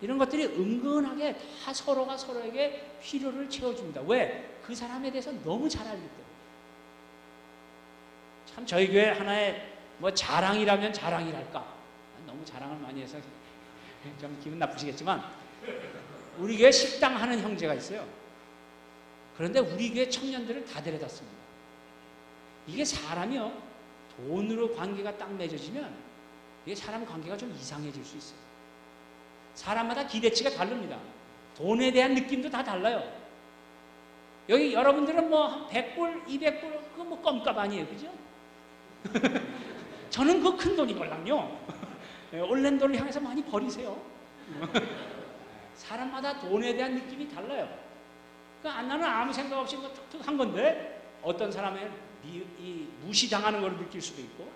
이런 것들이 은근하게 다 서로가 서로에게 필요를 채워줍니다. 왜? 그 사람에 대해서 너무 잘 알기 때문에. 참 저희 교회 하나의 뭐 자랑이라면 자랑이랄까. 너무 자랑을 많이 해서 좀 기분 나쁘시겠지만 우리 교회 식당 하는 형제가 있어요. 그런데 우리 교회 청년들을 다 데려다 씁니다. 이게 사람이요. 돈으로 관계가 딱 맺어지면 이게 사람 관계가 좀 이상해질 수 있어요. 사람마다 기대치가 다릅니다. 돈에 대한 느낌도 다 달라요. 여기 여러분들은 뭐 100불, 200불 그거 뭐 껌값 아니에요. 그죠? 저는 그 큰 돈이걸랑요. 올랜도를 향해서 많이 버리세요. 사람마다 돈에 대한 느낌이 달라요. 그러니까 나는 아무 생각 없이 툭툭 한 건데 어떤 사람은 무시당하는 걸 느낄 수도 있고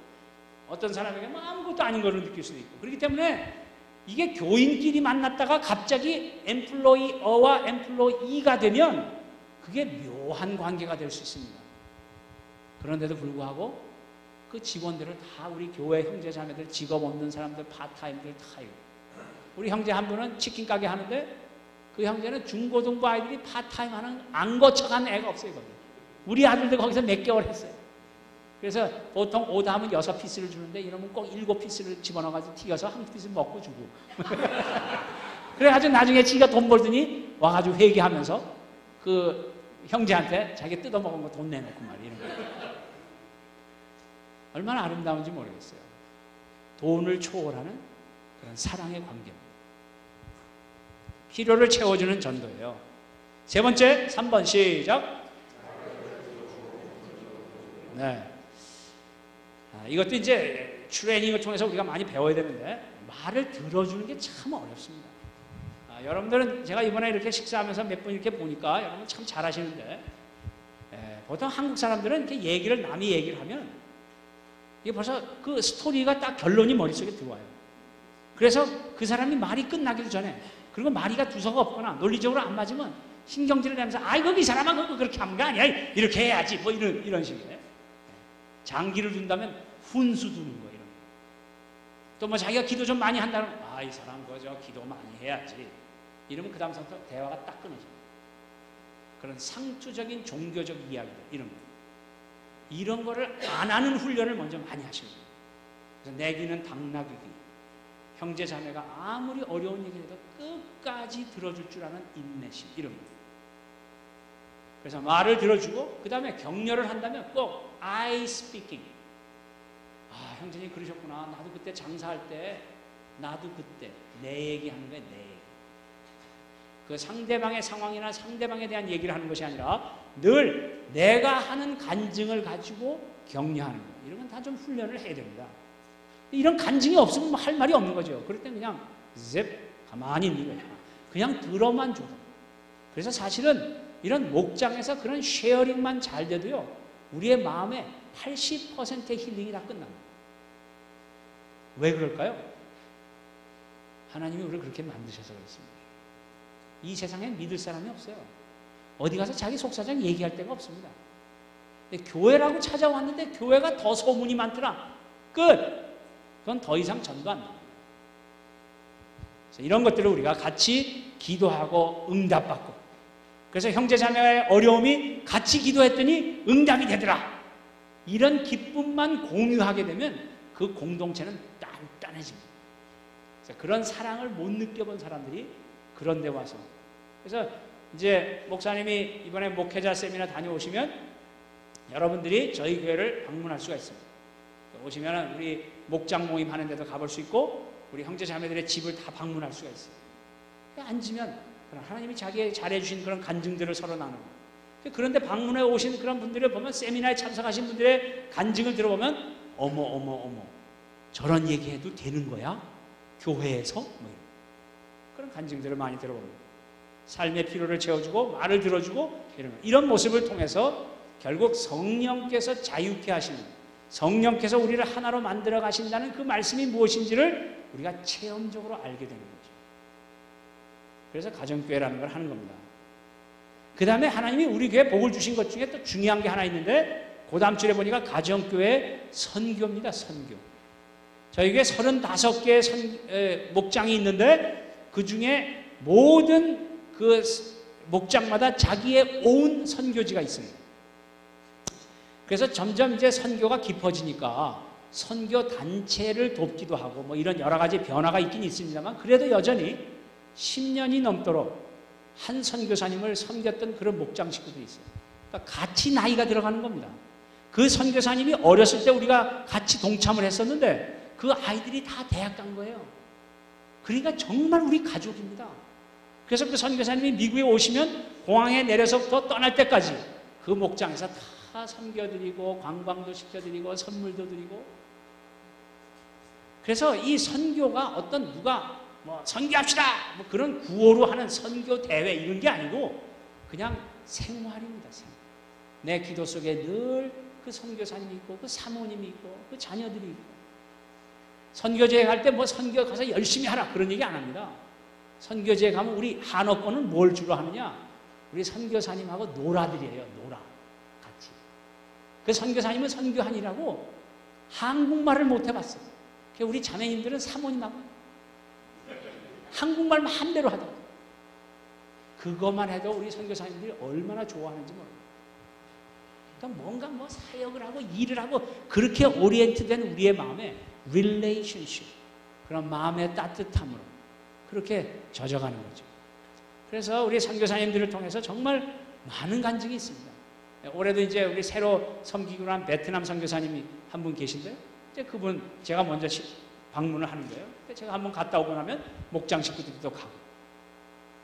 어떤 사람에게 뭐 아무것도 아닌 걸 느낄 수도 있고 그렇기 때문에 이게 교인끼리 만났다가 갑자기 엠플로이어와 엠플로이가 되면 그게 묘한 관계가 될 수 있습니다. 그런데도 불구하고 그 직원들을 다 우리 교회 형제 자매들 직업 없는 사람들 파타임들 다 해요. 우리 형제 한 분은 치킨 가게 하는데 그 형제는 중고등부 아이들이 파타임 하는 안 거쳐간 애가 없어요. 거기. 우리 아들도 거기서 몇 개월 했어요. 그래서 보통 오다 하면 6피스를 주는데 이러면 꼭 7피스를 집어넣어가지고 튀겨서 한 피스 먹고 주고. 그래가지고 나중에 지가 돈 벌더니 와가지고 회개하면서 그 형제한테 자기 뜯어먹은 거 돈 내놓고 말이야. 이런 거. 얼마나 아름다운지 모르겠어요. 돈을 초월하는 그런 사랑의 관계입니다. 필요를 채워주는 전도예요. 세 번째, 3번 시작. 네. 이것도 이제 트레이닝을 통해서 우리가 많이 배워야 되는데 말을 들어주는 게 참 어렵습니다. 여러분들은 제가 이번에 이렇게 식사하면서 몇 분 이렇게 보니까 여러분 참 잘하시는데 보통 한국 사람들은 이렇게 얘기를 남이 얘기를 하면 이게 벌써 그 스토리가 딱 결론이 머릿속에 들어와요. 그래서 그 사람이 말이 끝나기도 전에 그리고 말이가 두서가 없거나 논리적으로 안 맞으면 신경질을 내면서 아이고 이 사람아 그거 그렇게 하는 거 아니야 이렇게 해야지 뭐 이런 식의 장기를 둔다면 훈수 두는 거 이런 거. 또 뭐 자기가 기도 좀 많이 한다면 이 사람 그저 기도 많이 해야지 이러면 그 다음부터 대화가 딱 끊어져요. 그런 상투적인 종교적 이야기들 이런 거를 안 하는 훈련을 먼저 많이 하시는 거예요. 그래서 내기는 당나귀기 형제 자매가 아무리 어려운 얘기를 해도 끝까지 들어줄 줄 아는 인내심 이런 거. 그래서 말을 들어주고 그 다음에 격려를 한다면 꼭 I speaking. 형제님 그러셨구나. 나도 그때 장사할 때 나도 그때 내 얘기하는 거야 내 얘기. 그 상대방의 상황이나 상대방에 대한 얘기를 하는 것이 아니라 늘 내가 하는 간증을 가지고 격려하는 거. 이런 건 다 좀 훈련을 해야 됩니다. 이런 간증이 없으면 뭐 할 말이 없는 거죠. 그럴 땐 그냥 가만히 있는 거예요. 그냥 들어만 줘도. 그래서 사실은 이런 목장에서 그런 쉐어링만 잘 돼도요, 우리의 마음의 80%의 힐링이 다 끝납니다. 왜 그럴까요? 하나님이 우리를 그렇게 만드셔서 그렇습니다. 이 세상에 믿을 사람이 없어요. 어디 가서 자기 속사정 얘기할 데가 없습니다. 근데 교회라고 찾아왔는데 교회가 더 소문이 많더라. 끝! 그건 더 이상 전도 안 됩니다. 이런 것들을 우리가 같이 기도하고 응답받고, 그래서 형제자매의 어려움이 같이 기도했더니 응답이 되더라. 이런 기쁨만 공유하게 되면 그 공동체는 단단해집니다. 그래서 그런 사랑을 못 느껴본 사람들이 그런 데 와서, 그래서 이제 목사님이 이번에 목회자 세미나 다녀오시면 여러분들이 저희 교회를 방문할 수가 있습니다. 오시면 우리 목장 모임 하는 데도 가볼 수 있고, 우리 형제자매들의 집을 다 방문할 수가 있어요. 앉으면 하나님이 자기 잘해주신 그런 간증들을 서로 나누고, 그런데 방문해 오신 그런 분들을 보면, 세미나에 참석하신 분들의 간증을 들어보면 어머 저런 얘기해도 되는 거야? 교회에서? 뭐 그런 간증들을 많이 들어봅니다. 삶의 필요를 채워주고 말을 들어주고 이런 모습을 통해서 결국 성령께서 자유케 하시는, 성령께서 우리를 하나로 만들어 가신다는 그 말씀이 무엇인지를 우리가 체험적으로 알게 되는 거죠. 그래서 가정교회라는 걸 하는 겁니다. 그 다음에 하나님이 우리 교회에 복을 주신 것 중에 또 중요한 게 하나 있는데, 그 다음 주에 보니까 가정교회 선교입니다. 선교. 저희 교회 35개의 목장이 있는데 그 중에 모든 그 목장마다 자기의 온 선교지가 있습니다. 그래서 점점 이제 선교가 깊어지니까 선교 단체를 돕기도 하고 뭐 이런 여러 가지 변화가 있긴 있습니다만, 그래도 여전히 10년이 넘도록 한 선교사님을 섬겼던 그런 목장 식구들이 있어요. 그러니까 같이 나이가 들어가는 겁니다. 그 선교사님이 어렸을 때 우리가 같이 동참을 했었는데 그 아이들이 다 대학 간 거예요. 그러니까 정말 우리 가족입니다. 그래서 그 선교사님이 미국에 오시면 공항에 내려서부터 떠날 때까지 그 목장에서 다 섬겨드리고 관광도 시켜드리고 선물도 드리고, 그래서 이 선교가 어떤 누가 뭐 선교합시다 뭐 그런 구호로 하는 선교 대회 이런 게 아니고 그냥 생활입니다. 생활. 내 기도 속에 늘 그 선교사님이 있고 그 사모님이 있고 그 자녀들이 있고, 선교제에 갈 때 뭐 선교 가서 열심히 하라 그런 얘기 안 합니다. 선교제에 가면 우리 한어권은 뭘 주로 하느냐? 우리 선교사님하고 놀아드려요. 놀아. 같이. 그 선교사님은 선교하니라고 한국말을 못 해봤어요. 우리 자매님들은 사모님하고 한국말만 한 대로 하더라고요. 그것만 해도 우리 선교사님들이 얼마나 좋아하는지 모릅니다. 그러니까 뭔가 뭐 사역을 하고 일을 하고 그렇게 오리엔트된 우리의 마음에 relationship, 그런 마음의 따뜻함으로 그렇게 젖어가는 거죠. 그래서 우리 선교사님들을 통해서 정말 많은 간증이 있습니다. 올해도 이제 우리 새로 섬기기로 한 베트남 선교사님이 한 분 계신데, 이제 그분 제가 먼저 방문을 하는 거예요. 제가 한번 갔다 오고 나면 목장 식구들도 가고,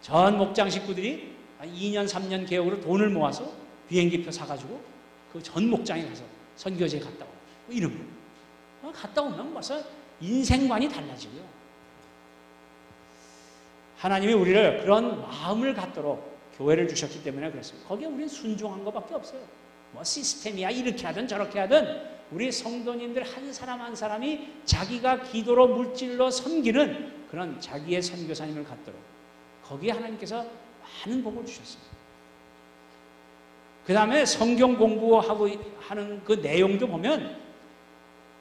전 목장 식구들이 2년 3년 계획으로 돈을 모아서 비행기표 사가지고 그 전 목장에 가서 선교제 갔다 오고 이런 거. 갔다 오면 벌써 인생관이 달라지고요. 하나님이 우리를 그런 마음을 갖도록 교회를 주셨기 때문에 그렇습니다. 거기에 우리는 순종한 것밖에 없어요. 뭐 시스템이야 이렇게 하든 저렇게 하든 우리 성도님들 한 사람 한 사람이 자기가 기도로 물질로 섬기는 그런 자기의 선교사님을 갖도록, 거기에 하나님께서 많은 복을 주셨습니다. 그 다음에 성경 공부하고 하는 그 내용도 보면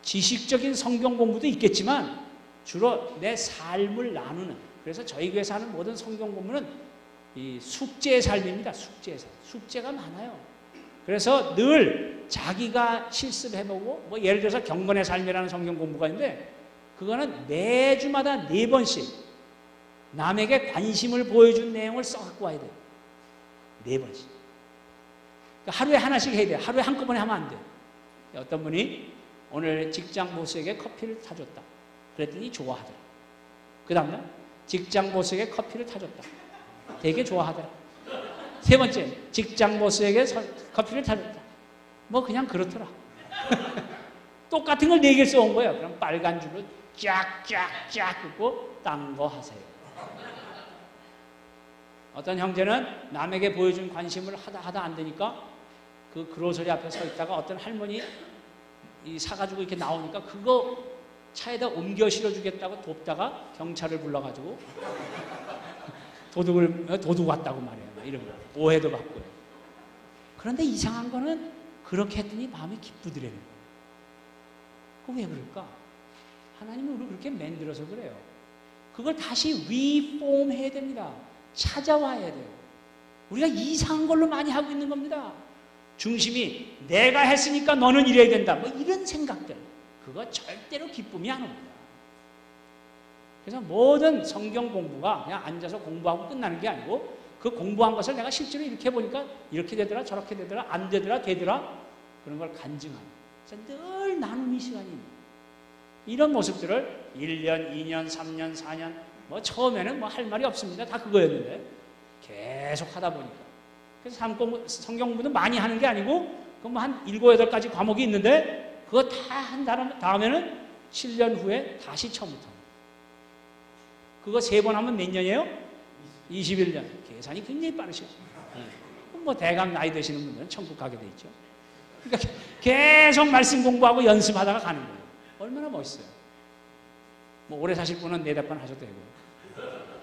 지식적인 성경 공부도 있겠지만 주로 내 삶을 나누는, 그래서 저희 교회에서 하는 모든 성경 공부는 이 숙제의 삶입니다. 숙제의 삶. 숙제가 많아요. 그래서 늘 자기가 실습해보고, 뭐 예를 들어서 경건의 삶이라는 성경 공부가 있는데 그거는 매주마다 4번씩 남에게 관심을 보여준 내용을 써갖고 와야 돼요. 4번씩. 그러니까 하루에 하나씩 해야 돼요. 하루에 한꺼번에 하면 안 돼요. 어떤 분이 오늘 직장 보스에게 커피를 타줬다. 그랬더니 좋아하더라. 그 다음날 직장 보스에게 커피를 타줬다. 되게 좋아하더라. 세 번째, 직장 보스에게 커피를 타줬다. 뭐 그냥 그렇더라. 똑같은 걸 4개 써온 거예요. 그럼 빨간 줄로 쫙쫙쫙 긋고 딴 거 하세요. 어떤 형제는 남에게 보여준 관심을 하다 안 되니까 그 그로서리 앞에 서 있다가 어떤 할머니 사가지고 이렇게 나오니까 그거 차에다 옮겨 실어주겠다고 돕다가 경찰을 불러가지고 도둑 왔다고 말해요. 이런 거. 오해도 받고요. 그런데 이상한 거는 그렇게 했더니 마음이 기쁘더래요. 그거 왜 그럴까? 하나님은 우리를 그렇게 만들어서 그래요. 그걸 다시 리폼 해야 됩니다. 찾아와야 돼요. 우리가 이상한 걸로 많이 하고 있는 겁니다. 중심이 내가 했으니까 너는 이래야 된다. 뭐 이런 생각들. 그거 절대로 기쁨이 안 옵니다. 그래서 모든 성경 공부가 그냥 앉아서 공부하고 끝나는 게 아니고 그 공부한 것을 내가 실제로 이렇게 보니까 이렇게 되더라 저렇게 되더라 안 되더라 되더라 그런 걸 간증하는. 그래서 늘 나눔의 시간입니다. 이런 모습들을 1년, 2년, 3년, 4년 뭐 처음에는 뭐 할 말이 없습니다. 다 그거였는데 계속 하다 보니까 그래서 성경 공부도 많이 하는 게 아니고 그 뭐 한 7, 8가지 과목이 있는데 그거 다 한 다음에는 7년 후에 다시 처음부터 그거 3번 하면 몇 년이에요? 21년. 계산이 굉장히 빠르셔. 뭐 대강 나이 되시는 분들은 천국 가게 돼 있죠. 그러니까 계속 말씀 공부하고 연습하다가 가는 거예요. 얼마나 멋있어요. 뭐 오래 사실 분은 4-5번 하셔도 되고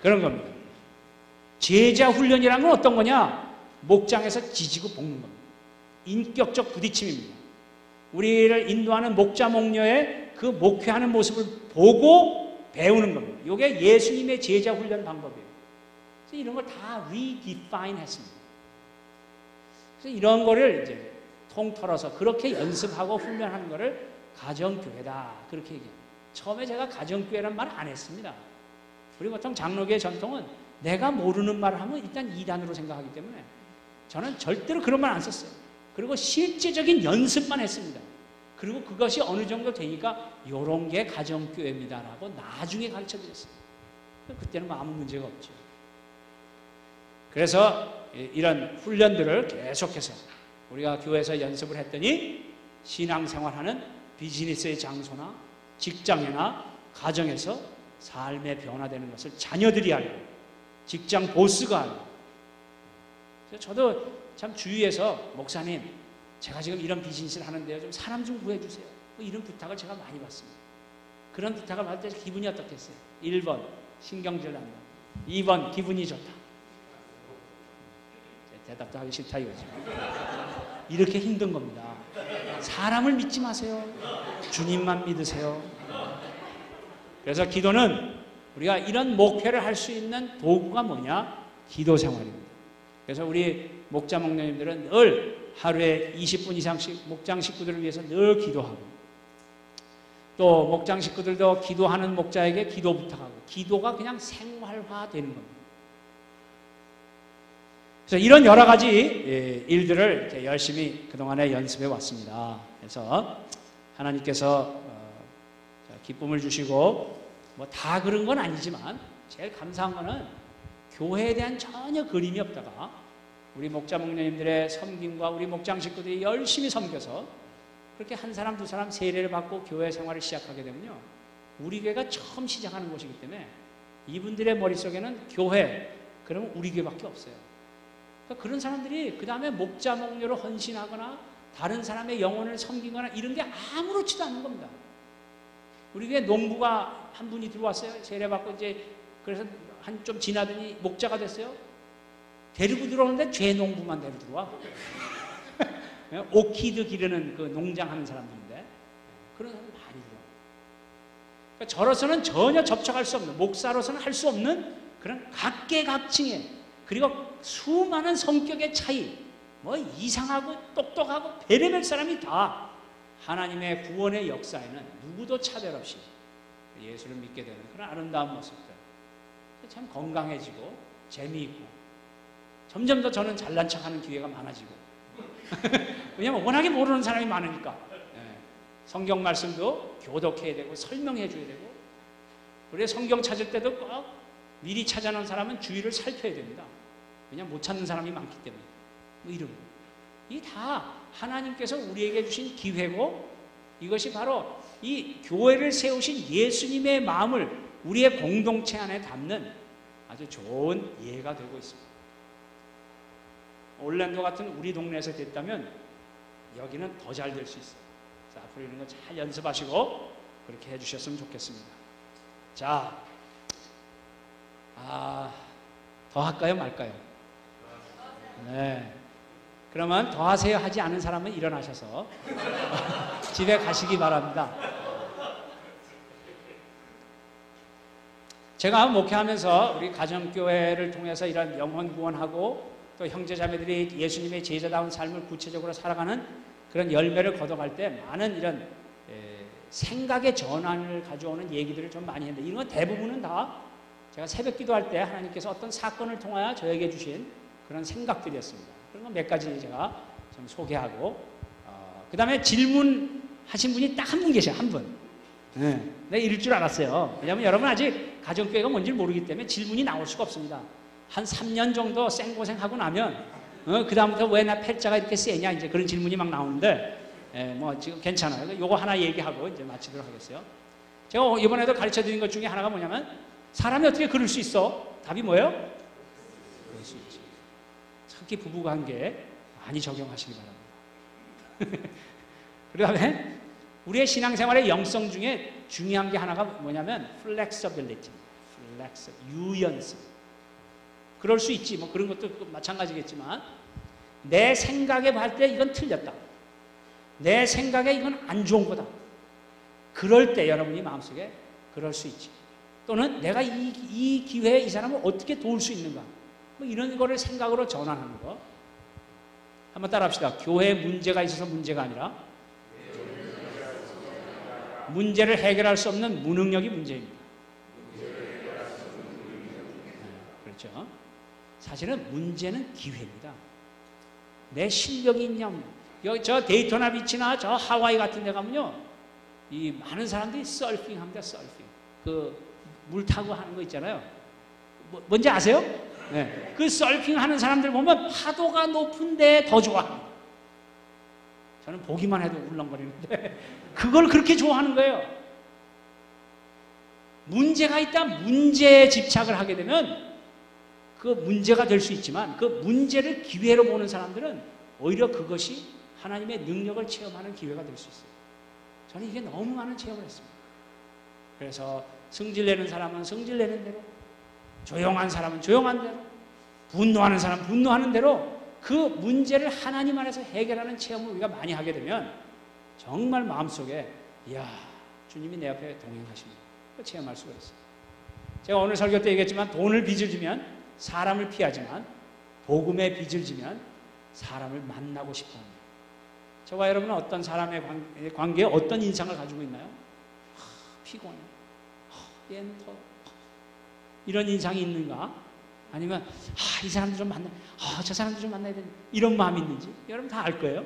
그런 겁니다. 제자 훈련이라는 건 어떤 거냐? 목장에서 지지고 볶는 겁니다. 인격적 부딪힘입니다. 우리를 인도하는 목자 목녀의 그 목회하는 모습을 보고 배우는 겁니다. 이게 예수님의 제자 훈련 방법이에요. 그래서 이런 걸 다 redefine 했습니다. 그래서 이런 거를 이제 통틀어서 그렇게 연습하고 훈련하는 거를 가정교회다. 그렇게 얘기해요. 처음에 제가 가정교회란 말을 안 했습니다. 우리 보통 장로교의 전통은 내가 모르는 말을 하면 일단 이단으로 생각하기 때문에 저는 절대로 그런 말 안 썼어요. 그리고 실제적인 연습만 했습니다. 그리고 그것이 어느 정도 되니까 이런 게 가정교회입니다라고 나중에 가르쳐 드렸어요. 그때는 뭐 아무 문제가 없죠. 그래서 이런 훈련들을 계속해서 우리가 교회에서 연습을 했더니 신앙생활하는 비즈니스의 장소나 직장이나 가정에서 삶의 변화되는 것을 자녀들이 알고 직장 보스가 알고 저도 참 주위에서 목사님 제가 지금 이런 비즈니스를 하는데요 좀 사람 좀 구해주세요 뭐 이런 부탁을 제가 많이 받습니다. 그런 부탁을 받을 때 기분이 어떻겠어요? 1번 신경질 난다. 2번 기분이 좋다. 대답도 하기 싫다 이거죠. 이렇게 힘든 겁니다. 사람을 믿지 마세요. 주님만 믿으세요. 그래서 기도는 우리가 이런 목회를 할 수 있는 도구가 뭐냐? 기도 생활입니다. 그래서 우리 목자 목녀님들은 늘 하루에 20분 이상씩 목장 식구들을 위해서 늘 기도하고 또 목장 식구들도 기도하는 목자에게 기도 부탁하고 기도가 그냥 생활화되는 겁니다. 그래서 이런 여러 가지 일들을 열심히 그동안에 연습해 왔습니다. 그래서 하나님께서 기쁨을 주시고 뭐 다 그런 건 아니지만 제일 감사한 거는 교회에 대한 전혀 그림이 없다가 우리 목자 목녀님들의 섬김과 우리 목장 식구들이 열심히 섬겨서 그렇게 한 사람 두 사람 세례를 받고 교회 생활을 시작하게 되면요 우리 교회가 처음 시작하는 곳이기 때문에 이분들의 머릿속에는 교회 그러면 우리 교회밖에 없어요. 그러니까 그런 사람들이 그 다음에 목자 목녀로 헌신하거나 다른 사람의 영혼을 섬기거나 이런 게 아무렇지도 않은 겁니다. 우리 교회 농부가 한 분이 들어왔어요. 세례 받고 이제 그래서 한 좀 지나더니 목자가 됐어요. 데리고 들어오는데 죄 농부만 데리고 들어와. 오키드 기르는 그 농장 하는 사람들인데 그런 사람 많이 들어와. 그러니까 저로서는 전혀 접촉할 수 없는 목사로서는 할 수 없는 그런 각계각층의 그리고 수많은 성격의 차이 뭐 이상하고 똑똑하고 별의별 사람이 다 하나님의 구원의 역사에는 누구도 차별 없이 예수를 믿게 되는 그런 아름다운 모습들 참 건강해지고 재미있고 점점 더 저는 잘난 척하는 기회가 많아지고 왜냐하면 워낙에 모르는 사람이 많으니까 성경 말씀도 교독해야 되고 설명해 줘야 되고 우리 성경 찾을 때도 꼭 미리 찾아놓은 사람은 주위를 살펴야 됩니다. 그냥 못 찾는 사람이 많기 때문에. 뭐 이런 거. 이 다 하나님께서 우리에게 주신 기회고 이것이 바로 이 교회를 세우신 예수님의 마음을 우리의 공동체 안에 담는 아주 좋은 예가 되고 있습니다. 올랜도 같은 우리 동네에서 됐다면 여기는 더 잘 될 수 있어요. 자, 앞으로 이런 거 잘 연습하시고 그렇게 해주셨으면 좋겠습니다. 자, 더 할까요, 말까요? 네. 그러면 더 하세요 하지 않은 사람은 일어나셔서 집에 가시기 바랍니다. 제가 목회하면서 우리 가정교회를 통해서 이런 영혼 구원하고 또 형제자매들이 예수님의 제자다운 삶을 구체적으로 살아가는 그런 열매를 거둬갈 때 많은 이런 생각의 전환을 가져오는 얘기들을 좀 많이 했는데 이런 건 대부분은 다 제가 새벽 기도할 때 하나님께서 어떤 사건을 통하여 저에게 주신 그런 생각들이었습니다. 그런 거 몇 가지 제가 좀 소개하고 그 다음에 질문하신 분이 딱 한 분 계셔요. 한 분. 네. 내가 이럴 줄 알았어요. 왜냐하면 여러분 아직 가정교회가 뭔지 모르기 때문에 질문이 나올 수가 없습니다. 한 3년 정도 생고생하고 나면 그 다음부터 왜 나 팔자가 이렇게 세냐 이제 그런 질문이 막 나오는데 뭐 지금 괜찮아요. 요거 하나 얘기하고 이제 마치도록 하겠어요. 제가 이번에도 가르쳐 드린 것 중에 하나가 뭐냐면 사람이 어떻게 그럴 수 있어? 답이 뭐예요? 그럴 수 있지. 특히 부부관계에 많이 적용하시기 바랍니다. 그 다음에 우리의 신앙생활의 영성 중에 중요한 게 하나가 뭐냐면 flexibility, 유연성. 그럴 수 있지. 뭐 그런 것도 마찬가지겠지만 내 생각에 봤을 때 이건 틀렸다. 내 생각에 이건 안 좋은 거다. 그럴 때 여러분이 마음속에 그럴 수 있지. 또는 내가 이 기회에 이 사람을 어떻게 도울 수 있는가. 뭐 이런 거를 생각으로 전환하는 거. 한번 따라합시다. 교회에 문제가 있어서 문제가 아니라 문제를 해결할 수 없는 무능력이 문제입니다. 그렇죠? 사실은 문제는 기회입니다. 내 실력이 있냐 없냐. 저 데이토나 비치나 저 하와이 같은 데 가면요. 이 많은 사람들이 서핑 합니다. 서핑. 그 물 타고 하는 거 있잖아요. 뭔지 아세요? 네. 그 서핑 하는 사람들 보면 파도가 높은데 더 좋아합니다. 저는 보기만 해도 울렁거리는데 그걸 그렇게 좋아하는 거예요. 문제가 있다 문제에 집착을 하게 되면 그 문제가 될 수 있지만 그 문제를 기회로 보는 사람들은 오히려 그것이 하나님의 능력을 체험하는 기회가 될 수 있어요. 저는 이게 너무 많은 체험을 했습니다. 그래서 성질내는 사람은 성질내는 대로, 조용한 사람은 조용한 대로, 분노하는 사람은 분노하는 대로 그 문제를 하나님 안에서 해결하는 체험을 우리가 많이 하게 되면 정말 마음속에 이야 주님이 내 옆에 동행하십니다. 체험할 수가 있어요. 제가 오늘 설교 때 얘기했지만 돈을 빚을 지면 사람을 피하지만 복음의 빚을 지면 사람을 만나고 싶어합니다. 저와 여러분은 어떤 사람의 관계에 어떤 인상을 가지고 있나요? 피곤해. 얘는 더 이런 인상이 있는가? 아니면 이 사람도 좀 만나, 저 사람도 좀 만나야 되는 이런 마음이 있는지 여러분 다 알 거예요.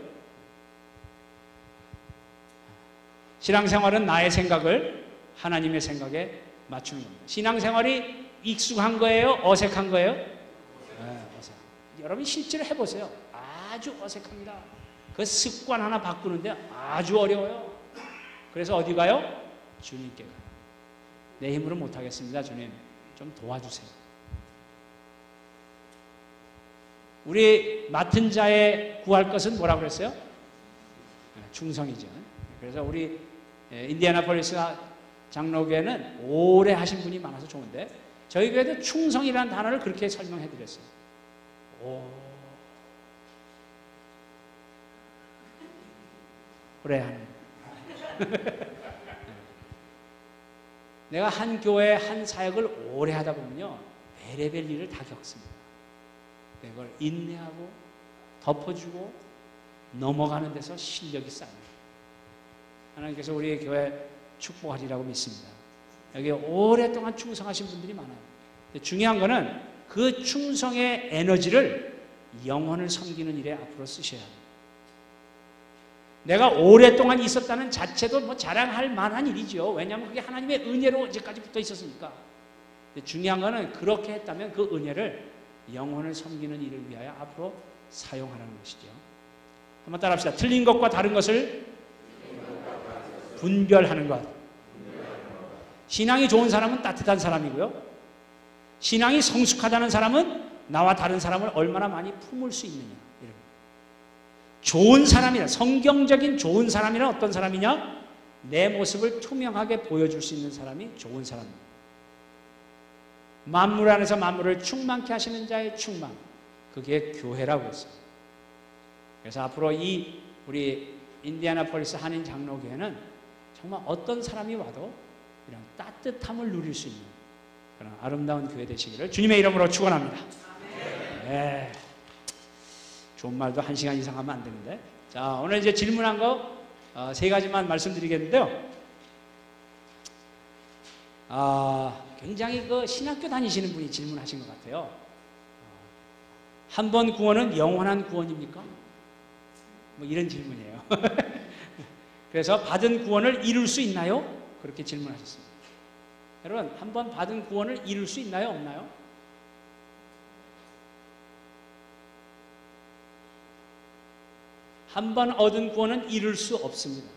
신앙생활은 나의 생각을 하나님의 생각에 맞추는 겁니다. 신앙생활이 익숙한 거예요? 어색한 거예요? 어색. 여러분 실제로 해보세요. 아주 어색합니다. 그 습관 하나 바꾸는데 아주 어려워요. 그래서 어디 가요? 주님께 가요. 내 힘으로 못하겠습니다. 주님 좀 도와주세요. 우리 맡은 자의 구할 것은 뭐라고 그랬어요? 충성이죠. 그래서 우리 인디애나폴리스 장로교회는 오래 하신 분이 많아서 좋은데 저희 교회도 충성이라는 단어를 그렇게 설명해 드렸어요. 오래 하는 내가 한 교회 한 사역을 오래 하다 보면요 별의별 일을 다 겪습니다. 그걸 인내하고 덮어주고 넘어가는 데서 실력이 쌓입니다. 하나님께서 우리 교회 축복하리라고 믿습니다. 여기 오랫동안 충성하신 분들이 많아요. 중요한 거는 그 충성의 에너지를 영혼을 섬기는 일에 앞으로 쓰셔야 합니다. 내가 오랫동안 있었다는 자체도 뭐 자랑할 만한 일이죠. 왜냐하면 그게 하나님의 은혜로 이제까지 붙어 있었으니까. 중요한 거는 그렇게 했다면 그 은혜를 영혼을 섬기는 일을 위하여 앞으로 사용하라는 것이죠. 한번 따라합시다. 틀린 것과 다른 것을 분별하는 것. 신앙이 좋은 사람은 따뜻한 사람이고요. 신앙이 성숙하다는 사람은 나와 다른 사람을 얼마나 많이 품을 수 있느냐. 이런. 좋은 사람이라, 성경적인 좋은 사람이란 어떤 사람이냐? 내 모습을 투명하게 보여줄 수 있는 사람이 좋은 사람입니다. 만물 안에서 만물을 충만케 하시는 자의 충만, 그게 교회라고 했어요. 그래서 앞으로 이 우리 인디애나폴리스 한인 장로교회는 정말 어떤 사람이 와도 이런 따뜻함을 누릴 수 있는 그런 아름다운 교회 되시기를 주님의 이름으로 축원합니다. 네. 좋은 말도 1시간 이상 하면 안 되는데. 자, 오늘 이제 질문한 거 3가지만 말씀드리겠는데요. 굉장히 그 신학교 다니시는 분이 질문하신 것 같아요. 한 번 구원은 영원한 구원입니까? 뭐 이런 질문이에요. 그래서 받은 구원을 이룰 수 있나요? 그렇게 질문하셨습니다. 여러분, 한 번 받은 구원을 이룰 수 있나요? 없나요? 한 번 얻은 구원은 이룰 수 없습니다.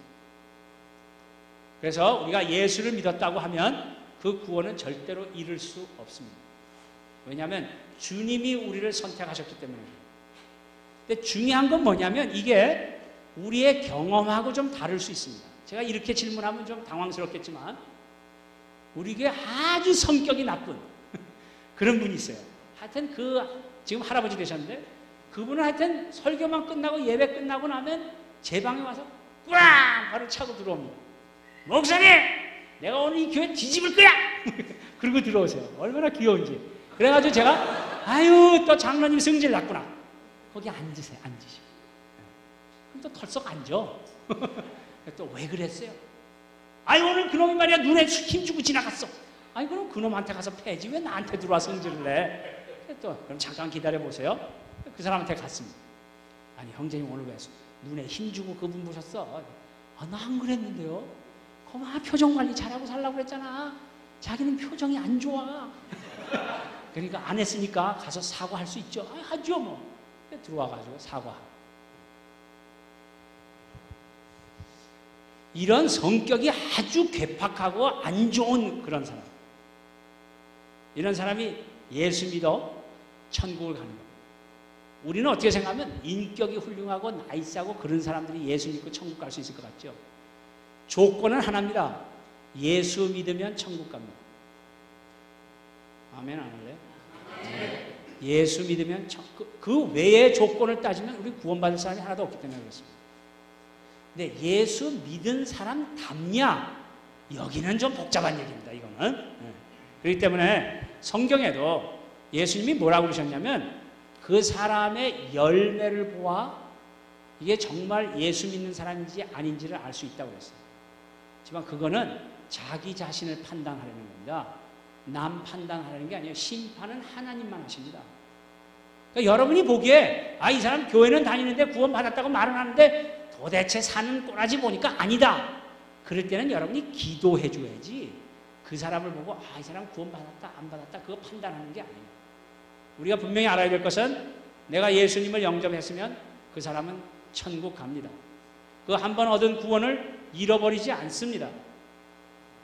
그래서 우리가 예수를 믿었다고 하면 그 구원은 절대로 이룰 수 없습니다. 왜냐하면 주님이 우리를 선택하셨기 때문입니다. 근데 중요한 건 뭐냐면 이게 우리의 경험하고 좀 다를 수 있습니다. 제가 이렇게 질문하면 좀 당황스럽겠지만 우리에게 아주 성격이 나쁜 그런 분이 있어요. 하여튼 지금 할아버지 되셨는데 그분은 하여튼 설교만 끝나고 예배 끝나고 나면 제 방에 와서 꾸랑 바로 차고 들어옵니다. 목사님! 내가 오늘 이 교회 뒤집을 거야! 그러고 들어오세요. 얼마나 귀여운지. 그래가지고 제가 아유 또 장로님 성질 났구나. 거기 앉으세요. 앉으시고. 그럼 또 털썩 앉아. 또 왜 그랬어요? 아유 오늘 그놈이 말이야 눈에 힘주고 지나갔어. 아니 그럼 그놈한테 가서 패지 왜 나한테 들어와 성질을 내? 또 그럼 잠깐 기다려보세요. 그 사람한테 갔습니다. 아니 형제님 오늘 왜 눈에 힘주고 그분 보셨어? 나 안 그랬는데요. 거마 표정 관리 잘하고 살라고 그랬잖아. 자기는 표정이 안 좋아. 그러니까 안 했으니까 가서 사과할 수 있죠. 하죠 뭐. 들어와가지고 사과하고. 이런 성격이 아주 괴팍하고 안 좋은 그런 사람. 이런 사람이 예수 믿어 천국을 가는 겁니다. 우리는 어떻게 생각하면 인격이 훌륭하고 나이스하고 그런 사람들이 예수 믿고 천국 갈 수 있을 것 같죠. 조건은 하나입니다. 예수 믿으면 천국 갑니다. 아멘 안 할래요? 네. 예수 믿으면 그 외의 조건을 따지면 우리 구원받을 사람이 하나도 없기 때문에 그렇습니다. 근데 예수 믿은 사람 답냐? 여기는 좀 복잡한 얘기입니다. 이거는. 네. 그렇기 때문에 성경에도 예수님이 뭐라고 그러셨냐면 그 사람의 열매를 보아 이게 정말 예수 믿는 사람인지 아닌지를 알 수 있다고 그랬어요. 하지만 그거는 자기 자신을 판단하려는 겁니다. 남 판단하려는 게 아니에요. 심판은 하나님만 하십니다. 그러니까 여러분이 보기에 이 사람 교회는 다니는데 구원 받았다고 말은 하는데 도대체 사는 꼬라지 보니까 아니다. 그럴 때는 여러분이 기도해 줘야지 그 사람을 보고 이 사람 구원 받았다 안 받았다 그거 판단하는 게 아니에요. 우리가 분명히 알아야 될 것은 내가 예수님을 영접했으면 그 사람은 천국 갑니다. 그 한 번 얻은 구원을 잃어버리지 않습니다.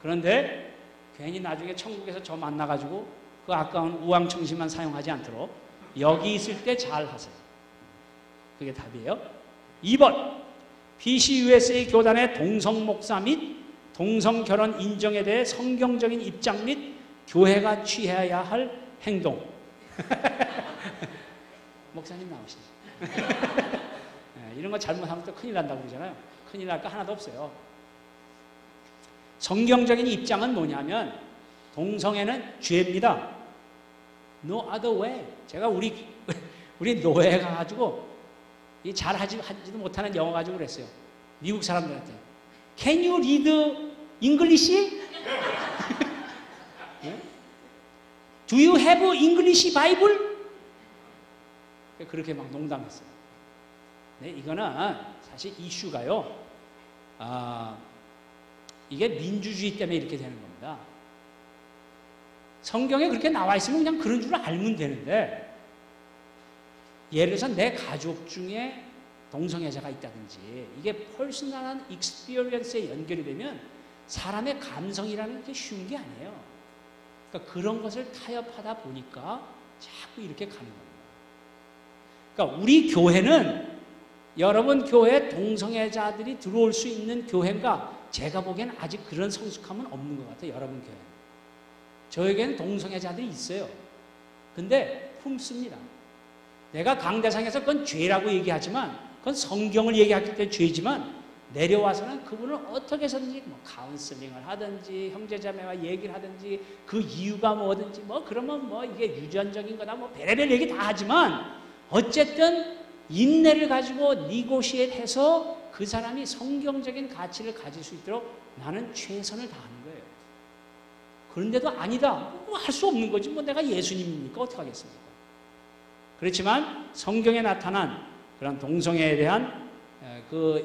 그런데 괜히 나중에 천국에서 저 만나가지고 그 아까운 우왕청심만 사용하지 않도록 여기 있을 때 잘 하세요. 그게 답이에요. 2번 PCUSA 교단의 동성 목사 및 동성 결혼 인정에 대해 성경적인 입장 및 교회가 취해야 할 행동. 목사님 나오시죠. 이런 거 잘못하면 또 큰일 난다고 그러잖아요. 큰일 날 거 하나도 없어요. 성경적인 입장은 뭐냐면 동성애는 죄입니다. No other way. 제가 우리 노예에 가가지고 잘하지도 못하는 영어 가지고 그랬어요. 미국 사람들한테 Can you read English? Do you have English Bible? 그렇게 막 농담했어요. 네, 이거는 사실 이슈가요. 이게 민주주의 때문에 이렇게 되는 겁니다. 성경에 그렇게 나와 있으면 그냥 그런 줄 알면 되는데, 예를 들어서 내 가족 중에 동성애자가 있다든지 이게 퍼스널한 익스피리언스에 연결이 되면 사람의 감성이라는 게 쉬운 게 아니에요. 그러니까 그런 것을 타협하다 보니까 자꾸 이렇게 가는 겁니다. 그러니까 우리 교회는, 여러분 교회에 동성애자들이 들어올 수 있는 교회인가? 제가 보기에는 아직 그런 성숙함은 없는 것 같아요. 여러분 교회. 저에게는 동성애자들이 있어요. 근데 품습니다. 내가 강대상에서 그건 죄라고 얘기하지만, 그건 성경을 얘기하기 때문에 죄지만, 내려와서는 그분을 어떻게 해서든지 뭐 카운슬링을 하든지 형제자매와 얘기를 하든지 그 이유가 뭐든지 뭐 그러면 뭐 이게 유전적인 거다 뭐 별의별 얘기 다 하지만, 어쨌든 인내를 가지고 니고시에이트해서 그 사람이 성경적인 가치를 가질 수 있도록 나는 최선을 다하는 거예요. 그런데도 아니다, 뭐 할 수 없는 거지. 뭐 내가 예수님입니까? 어떻게 하겠습니까? 그렇지만 성경에 나타난 그런 동성애에 대한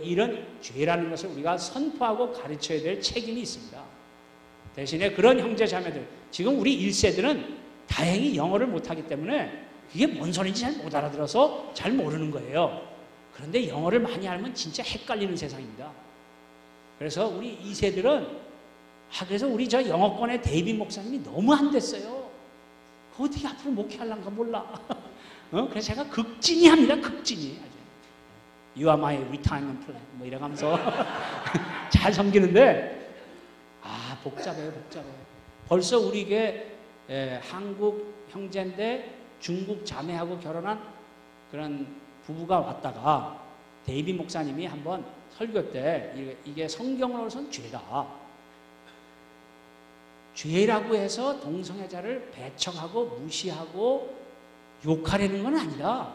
이런 죄라는 것을 우리가 선포하고 가르쳐야 될 책임이 있습니다. 대신에 그런 형제 자매들, 지금 우리 1세들은 다행히 영어를 못하기 때문에 이게 뭔 소리인지 잘 못 알아들어서 잘 모르는 거예요. 그런데 영어를 많이 알면 진짜 헷갈리는 세상입니다. 그래서 우리 2세들은, 그래서 우리 저 영어권의 데이빗 목사님이 너무 안 됐어요. 어떻게 앞으로 목회하려는가 몰라. 그래서 제가 극진히 합니다. 극진히. You are my retirement plan. 뭐 이래가면서 잘 섬기는데, 복잡해요, 복잡해요. 벌써 우리 교회 한국 형제인데 중국 자매하고 결혼한 그런 부부가 왔다가 데이빗 목사님이 한번 설교 때 이게 성경으로선 죄다. 죄라고 해서 동성애자를 배척하고 무시하고 욕하려는 건 아니다.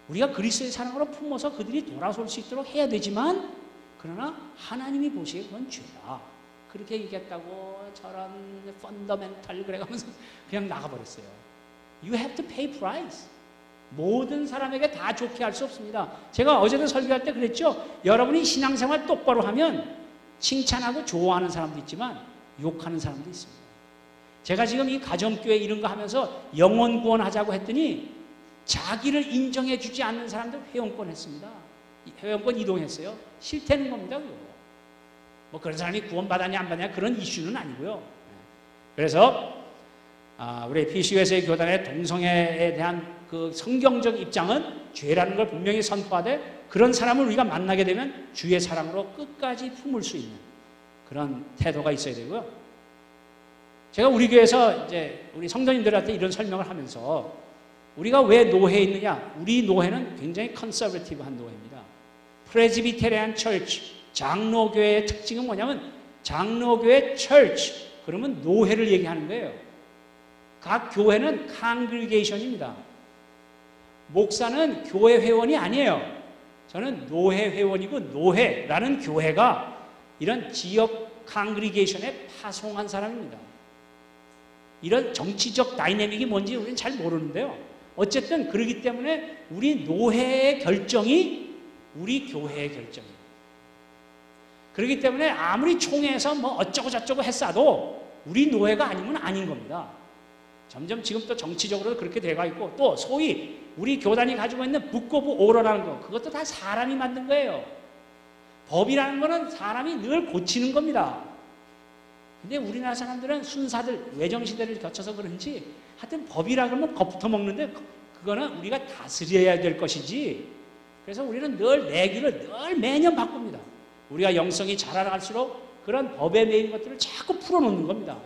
우리가 그리스도의 사랑으로 품어서 그들이 돌아설 수 있도록 해야 되지만, 그러나 하나님이 보시기에 그건 죄다. 그렇게 얘기했다고 저런 펀더멘탈 그래가면서 그냥 나가버렸어요. You have to pay price. 모든 사람에게 다 좋게 할 수 없습니다. 제가 어제도 설교할 때 그랬죠. 여러분이 신앙생활 똑바로 하면 칭찬하고 좋아하는 사람도 있지만 욕하는 사람도 있습니다. 제가 지금 이 가정교회 이런 거 하면서 영혼 구원하자고 했더니 자기를 인정해 주지 않는 사람들 회원권 했습니다. 회원권 이동했어요. 싫다는 겁니다. 그거. 뭐 그런 사람이 구원받았냐 안 받냐 그런 이슈는 아니고요. 그래서 우리 PCUSA 교단의 동성애에 대한 그 성경적 입장은 죄라는 걸 분명히 선포하되, 그런 사람을 우리가 만나게 되면 주의 사랑으로 끝까지 품을 수 있는 그런 태도가 있어야 되고요. 제가 우리 교회에서 이제 우리 성도님들한테 이런 설명을 하면서, 우리가 왜 노회에 있느냐? 우리 노회는 굉장히 컨서버티브한 노회입니다. 프레스비테리안 처치, 장로교회의 특징은 뭐냐면, 장로교회 처치, 그러면 노회를 얘기하는 거예요. 각 교회는 칸그리게이션입니다. 목사는 교회 회원이 아니에요. 저는 노회 회원이고, 노회라는 교회가 이런 지역 칸그리게이션에 파송한 사람입니다. 이런 정치적 다이내믹이 뭔지 우리는 잘 모르는데요. 어쨌든 그러기 때문에 우리 노회의 결정이 우리 교회의 결정이에요. 그렇기 때문에 아무리 총회에서 뭐 어쩌고 저쩌고 했어도 우리 노회가 아니면 아닌 겁니다. 점점 지금 또 정치적으로 그렇게 돼가 있고, 또 소위 우리 교단이 가지고 있는 북 오브 오러라는 거, 그것도 다 사람이 만든 거예요. 법이라는 거는 사람이 늘 고치는 겁니다. 근데 우리나라 사람들은 순사들, 외정시대를 거쳐서 그런지 하여튼 법이라 그러면 겁부터 먹는데, 그거는 우리가 다스려야 될 것이지. 그래서 우리는 늘 내규를 늘 매년 바꿉니다. 우리가 영성이 자라갈수록 그런 법에 매인 것들을 자꾸 풀어놓는 겁니다.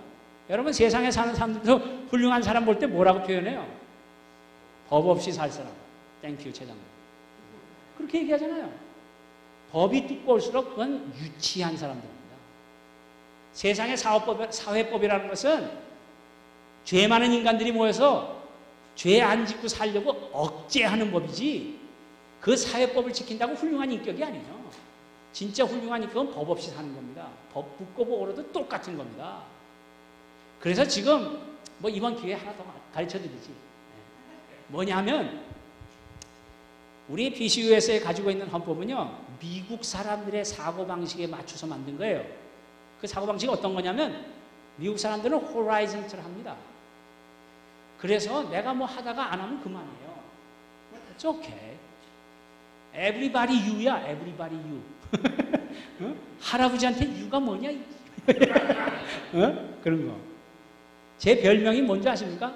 여러분, 세상에 사는 사람들도 훌륭한 사람 볼 때 뭐라고 표현해요? 법 없이 살 사람. 땡큐 최장님. 그렇게 얘기하잖아요. 법이 두꺼울수록 그건 유치한 사람들입니다. 세상의 사회법이라는 것은 죄 많은 인간들이 모여서 죄 안 짓고 살려고 억제하는 법이지, 그 사회법을 지킨다고 훌륭한 인격이 아니에요. 진짜 훌륭한 인격은 법 없이 사는 겁니다. 법 붙고 오르도 똑같은 겁니다. 그래서 지금 뭐 이번 기회에 하나 더 가르쳐 드리지. 뭐냐면, 우리 PCUS에 가지고 있는 헌법은요, 미국 사람들의 사고방식에 맞춰서 만든 거예요. 그 사고방식이 어떤 거냐면, 미국 사람들은 horizontal 합니다. 그래서 내가 뭐 하다가 안 하면 그만이에요. It's okay. Everybody you야, everybody you. 어? 할아버지한테 you가 뭐냐? 어? 그런 거. 제 별명이 뭔지 아십니까?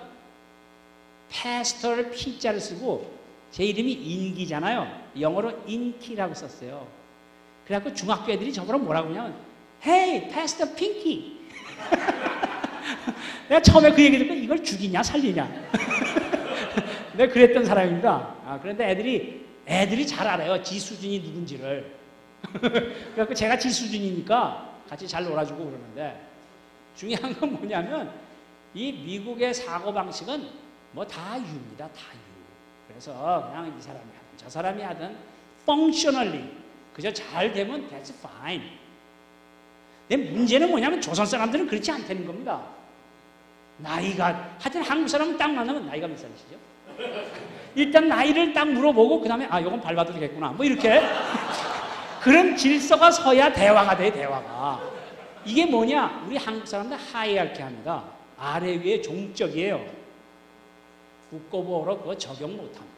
패스터를 P자를 쓰고 제 이름이 인기잖아요. 영어로 인키라고 썼어요. 그래갖고 중학교 애들이 저보고 뭐라고 하냐면 Hey, Pastor Pinky. 내가 처음에 그 얘기 듣고 이걸 죽이냐 살리냐. 내가 그랬던 사람입니다. 그런데 애들이 잘 알아요. 지 수준이 누군지를. 그래갖고 제가 지 수준이니까 같이 잘 놀아주고 그러는데 중요한 건 뭐냐면 이 미국의 사고방식은 뭐 다 유입니다. 다 유. 그래서 그냥 이 사람이 하든 저 사람이 하든 functionally 그저 잘 되면 that's fine. 근데 문제는 뭐냐면 조선 사람들은 그렇지 않다는 겁니다. 나이가 하여튼 한국 사람은 딱 만나면 나이가 몇 살이시죠? 일단 나이를 딱 물어보고 그 다음에 이건 밟아도 되겠구나 뭐 이렇게 그런 질서가 서야 대화가 돼. 대화가 이게 뭐냐 우리 한국 사람들 하이알키합니다. 아래 위에 종적이에요. 국고보로 그거 적용 못합니다.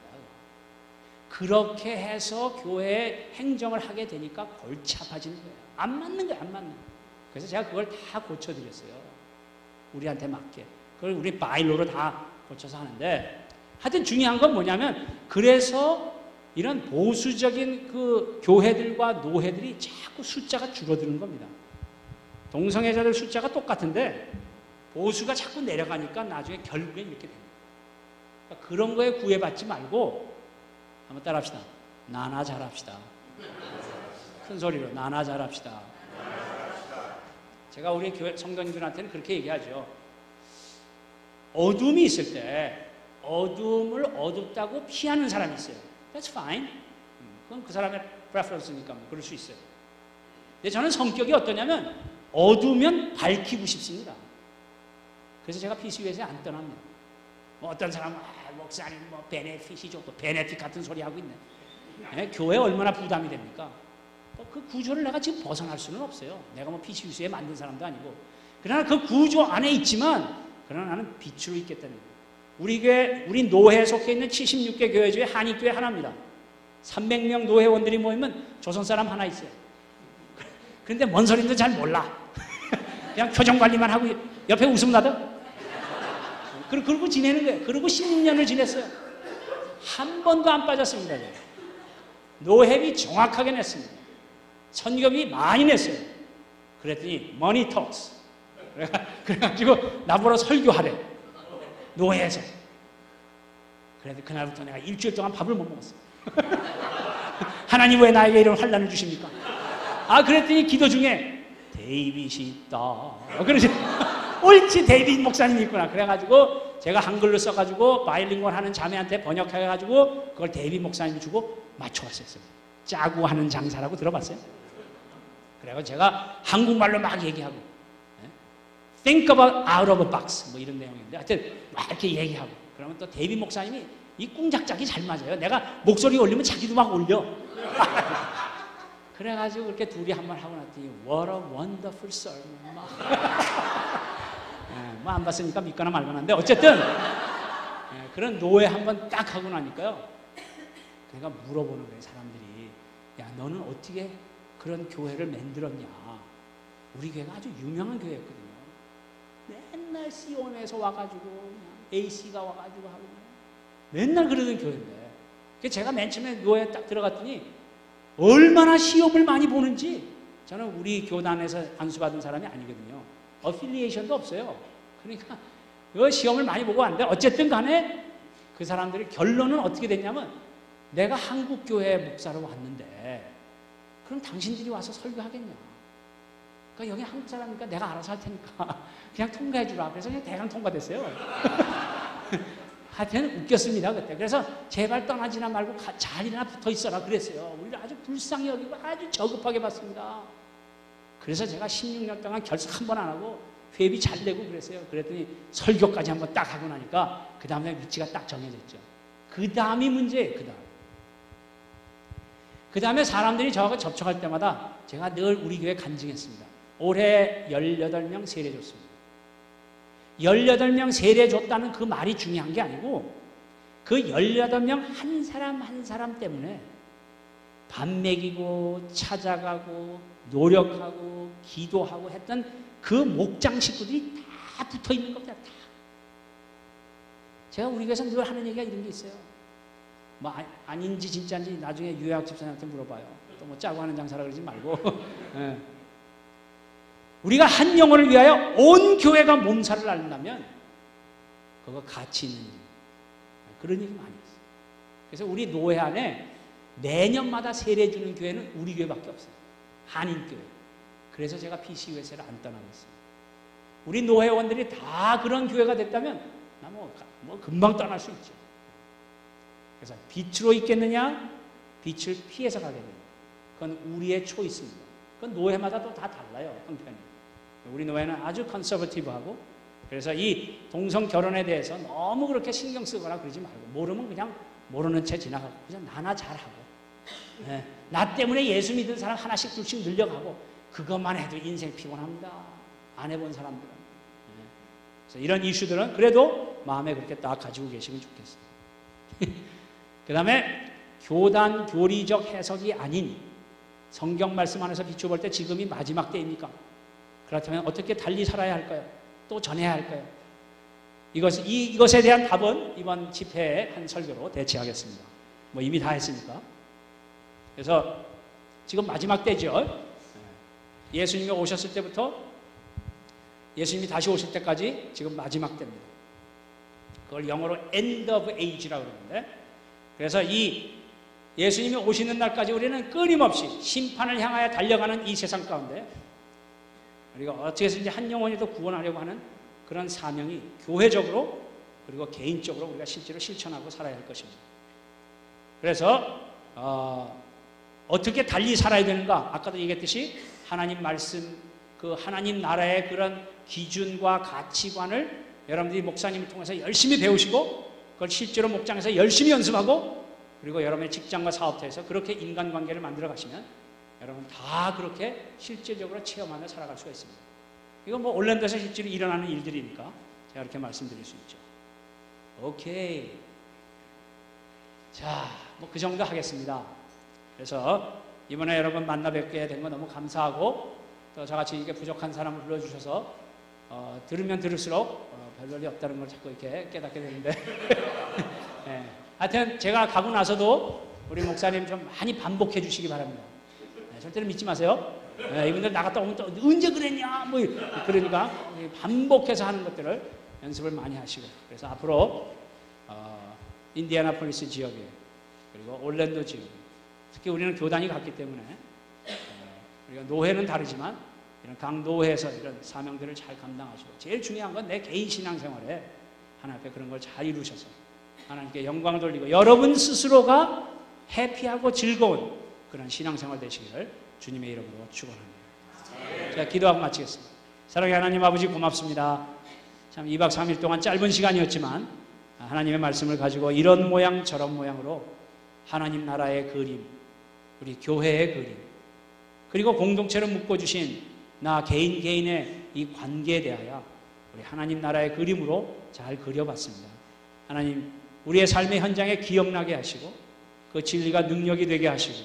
그렇게 해서 교회 행정을 하게 되니까 골치 아파지는 거예요. 안 맞는 거예요. 안 맞는 거예요. 그래서 제가 그걸 다 고쳐드렸어요. 우리한테 맞게. 그걸 우리 바일로로 다 고쳐서 하는데 하여튼 중요한 건 뭐냐면 그래서 이런 보수적인 그 교회들과 노회들이 자꾸 숫자가 줄어드는 겁니다. 동성애자들 숫자가 똑같은데 보수가 자꾸 내려가니까 나중에 결국엔 이렇게 됩니다. 그러니까 그런 거에 구애받지 말고 한번 따라합시다. 나나 잘합시다. 큰 소리로 나나 잘합시다. 제가 우리 교회 성도님들한테는 그렇게 얘기하죠. 어둠이 있을 때 어둠을 어둡다고 피하는 사람이 있어요. That's fine. 그건 그 사람의 preference니까 뭐 그럴 수 있어요. 근데 저는 성격이 어떠냐면 어두우면 밝히고 싶습니다. 그래서 제가 PCU에서 안 떠납니다. 뭐 어떤 사람은 목사님 뭐 베네핏이 좋고 베네핏 같은 소리 하고 있네. 네? 교회 얼마나 부담이 됩니까? 그 구조를 내가 지금 벗어날 수는 없어요. 내가 뭐 PCU에 만든 사람도 아니고. 그러나 그 구조 안에 있지만 그러나 나는 빛으로 있겠다는 거예요. 우리 교회, 우리 노회에 속해 있는 76개 교회 중에 한인교회 하나입니다. 300명 노회원들이 모이면 조선 사람 하나 있어요. 그런데 뭔 소린도 잘 몰라. 그냥 표정 관리만 하고 옆에 웃음 나다. 그러고 지내는 거예요. 그러고 16년을 지냈어요. 한 번도 안 빠졌습니다. 노회비 정확하게 냈습니다. 선교비 많이 냈어요. 그랬더니 money talks. 그래가지고 나보러 설교하래. 노회에서. 그래도 그날부터 내가 일주일 동안 밥을 못 먹었어. 하나님 왜 나에게 이런 환난을 주십니까? 그랬더니 기도 중에 데이빗이 있다. 그러지. 옳지, 데이빗 목사님이 있구나. 그래가지고 제가 한글로 써가지고 바이링걸 하는 자매한테 번역해가지고 그걸 데이빗 목사님 주고 맞춰왔었어요. 짜고 하는 장사라고 들어봤어요? 그래가지고 제가 한국말로 막 얘기하고 Think about out of a box 뭐 이런 내용인데 하여튼 막 이렇게 얘기하고 그러면 또 데이빗 목사님이 이 꿍작작이 잘 맞아요. 내가 목소리 올리면 자기도 막 올려. 그래가지고 그렇게 둘이 한 번 하고 났더니 What a wonderful sermon. 뭐 안 봤으니까 믿거나 말거나 한데 어쨌든 그런 노예 한 번 딱 하고 나니까요. 그러니까 물어보는 거예요. 사람들이. 야 너는 어떻게 그런 교회를 만들었냐. 우리 교회가 아주 유명한 교회였거든요. 맨날 C원에서 와가지고 AC가 와가지고 하고 맨날 그러던 교회인데 제가 맨 처음에 노예에 딱 들어갔더니 얼마나 시험을 많이 보는지 저는 우리 교단에서 안수받은 사람이 아니거든요. 어필리에이션도 없어요. 그러니까 그 시험을 많이 보고 왔는데 어쨌든 간에 그 사람들이 결론은 어떻게 됐냐면 내가 한국 교회 목사로 왔는데 그럼 당신들이 와서 설교하겠냐. 그러니까 여기 한국 사람이니까 내가 알아서 할 테니까 그냥 통과해 주라. 그래서 그냥 대강 통과됐어요. 하여튼 웃겼습니다 그때. 그래서 제발 떠나지나 말고 자리나 붙어 있어라 그랬어요. 우리를 아주 불쌍히 여기고 아주 저급하게 봤습니다. 그래서 제가 16년 동안 결석 한 번 안 하고 회비 잘 내고 그랬어요. 그랬더니 설교까지 한번 딱 하고 나니까 그 다음에 위치가 딱 정해졌죠. 그 다음이 문제예요. 그 다음에 사람들이 저하고 접촉할 때마다 제가 늘 우리 교회 간증했습니다. 올해 18명 세례 줬습니다. 18명 세례 줬다는 그 말이 중요한 게 아니고 그 18명 한 사람 한 사람 때문에 밥 먹이고 찾아가고 노력하고 기도하고 했던 그 목장 식구들이 다 붙어 있는 겁니다. 다. 제가 우리 교회에서 늘 하는 얘기가 이런 게 있어요. 뭐 아닌지 진짜인지 나중에 유해학 집사님한테 물어봐요. 또 뭐 짜고 하는 장사라 그러지 말고. 네. 우리가 한 영혼을 위하여 온 교회가 몸살을 앓는다면 그거 가치 있는 일. 그런 얘기 많이 했어요. 그래서 우리 노회 안에 매년마다 세례 주는 교회는 우리 교회밖에 없어요. 한인교회. 그래서 제가 PCUS를 안 떠나고 있습니다. 우리 노회원들이 다 그런 교회가 됐다면 나 뭐 금방 떠날 수 있죠. 그래서 빛으로 있겠느냐, 빛을 피해서 가겠느냐. 그건 우리의 초이스입니다. 그건 노회마다 또 다 달라요, 형편이. 우리 노회는 아주 컨서버티브하고, 그래서 이 동성 결혼에 대해서 너무 그렇게 신경 쓰거나 그러지 말고, 모르면 그냥 모르는 채 지나가고, 그냥 나나 잘하고, 네. 나 때문에 예수 믿은 사람 하나씩 둘씩 늘려가고, 그것만 해도 인생 피곤합니다. 안 해본 사람들은. 네. 그래서 이런 이슈들은 그래도 마음에 그렇게 딱 가지고 계시면 좋겠습니다. 그 다음에 교단 교리적 해석이 아닌 성경 말씀 안에서 비춰볼 때 지금이 마지막 때입니까? 그렇다면 어떻게 달리 살아야 할까요? 또 전해야 할까요? 이것에 대한 답은 이번 집회의 한 설교로 대체하겠습니다. 뭐 이미 다 했으니까. 그래서 지금 마지막 때죠. 예수님이 오셨을 때부터 예수님이 다시 오실 때까지 지금 마지막 때입니다. 그걸 영어로 end of age라고 그러는데, 그래서 이 예수님이 오시는 날까지 우리는 끊임없이 심판을 향하여 달려가는 이 세상 가운데 우리가 어떻게 해서든지 한 영혼이라도 구원하려고 하는 그런 사명이 교회적으로 그리고 개인적으로 우리가 실제로 실천하고 살아야 할 것입니다. 그래서 어떻게 달리 살아야 되는가? 아까도 얘기했듯이 하나님 말씀, 그 하나님 나라의 그런 기준과 가치관을 여러분들이 목사님을 통해서 열심히 배우시고 그걸 실제로 목장에서 열심히 연습하고 그리고 여러분의 직장과 사업터에서 그렇게 인간관계를 만들어 가시면 여러분 다 그렇게 실제적으로 체험하며 살아갈 수가 있습니다. 이건 뭐 올랜도에서 실제로 일어나는 일들이니까 제가 이렇게 말씀드릴 수 있죠. 오케이. 자, 뭐 그 정도 하겠습니다. 그래서 이번에 여러분 만나 뵙게 된 거 너무 감사하고 또 저같이 이게 부족한 사람을 불러주셔서 들으면 들을수록 별볼이 없다는 걸 자꾸 이렇게 깨닫게 되는데 네. 하여튼 제가 가고 나서도 우리 목사님 좀 많이 반복해 주시기 바랍니다. 네, 절대로 믿지 마세요. 네, 이분들 나갔다 오면 또 언제 그랬냐 뭐 그러니까 반복해서 하는 것들을 연습을 많이 하시고, 그래서 앞으로 인디애나폴리스 지역에 그리고 올랜도 지역, 특히 우리는 교단이 같기 때문에 우리가 노회는 다르지만 이런 강도회에서 이런 사명들을 잘 감당하시고, 제일 중요한 건 내 개인 신앙생활에 하나님 앞에 그런 걸 잘 이루셔서 하나님께 영광을 돌리고 여러분 스스로가 해피하고 즐거운 그런 신앙생활 되시기를 주님의 이름으로 축원합니다. 제가 기도하고 마치겠습니다. 사랑의 하나님 아버지 고맙습니다. 참 2박 3일 동안 짧은 시간이었지만 하나님의 말씀을 가지고 이런 모양 저런 모양으로 하나님 나라의 그림, 우리 교회의 그림, 그리고 공동체로 묶어주신 나 개인의 이 관계에 대하여 우리 하나님 나라의 그림으로 잘 그려봤습니다. 하나님, 우리의 삶의 현장에 기억나게 하시고 그 진리가 능력이 되게 하시고,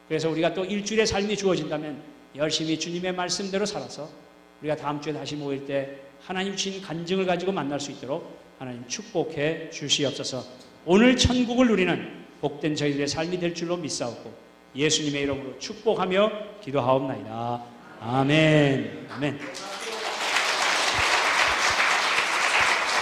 그래서 우리가 또 일주일의 삶이 주어진다면 열심히 주님의 말씀대로 살아서 우리가 다음 주에 다시 모일 때 하나님 주신 간증을 가지고 만날 수 있도록 하나님 축복해 주시옵소서. 오늘 천국을 누리는 복된 저희들의 삶이 될 줄로 믿사옵고 예수님의 이름으로 축복하며 기도하옵나이다. 아멘. 아멘.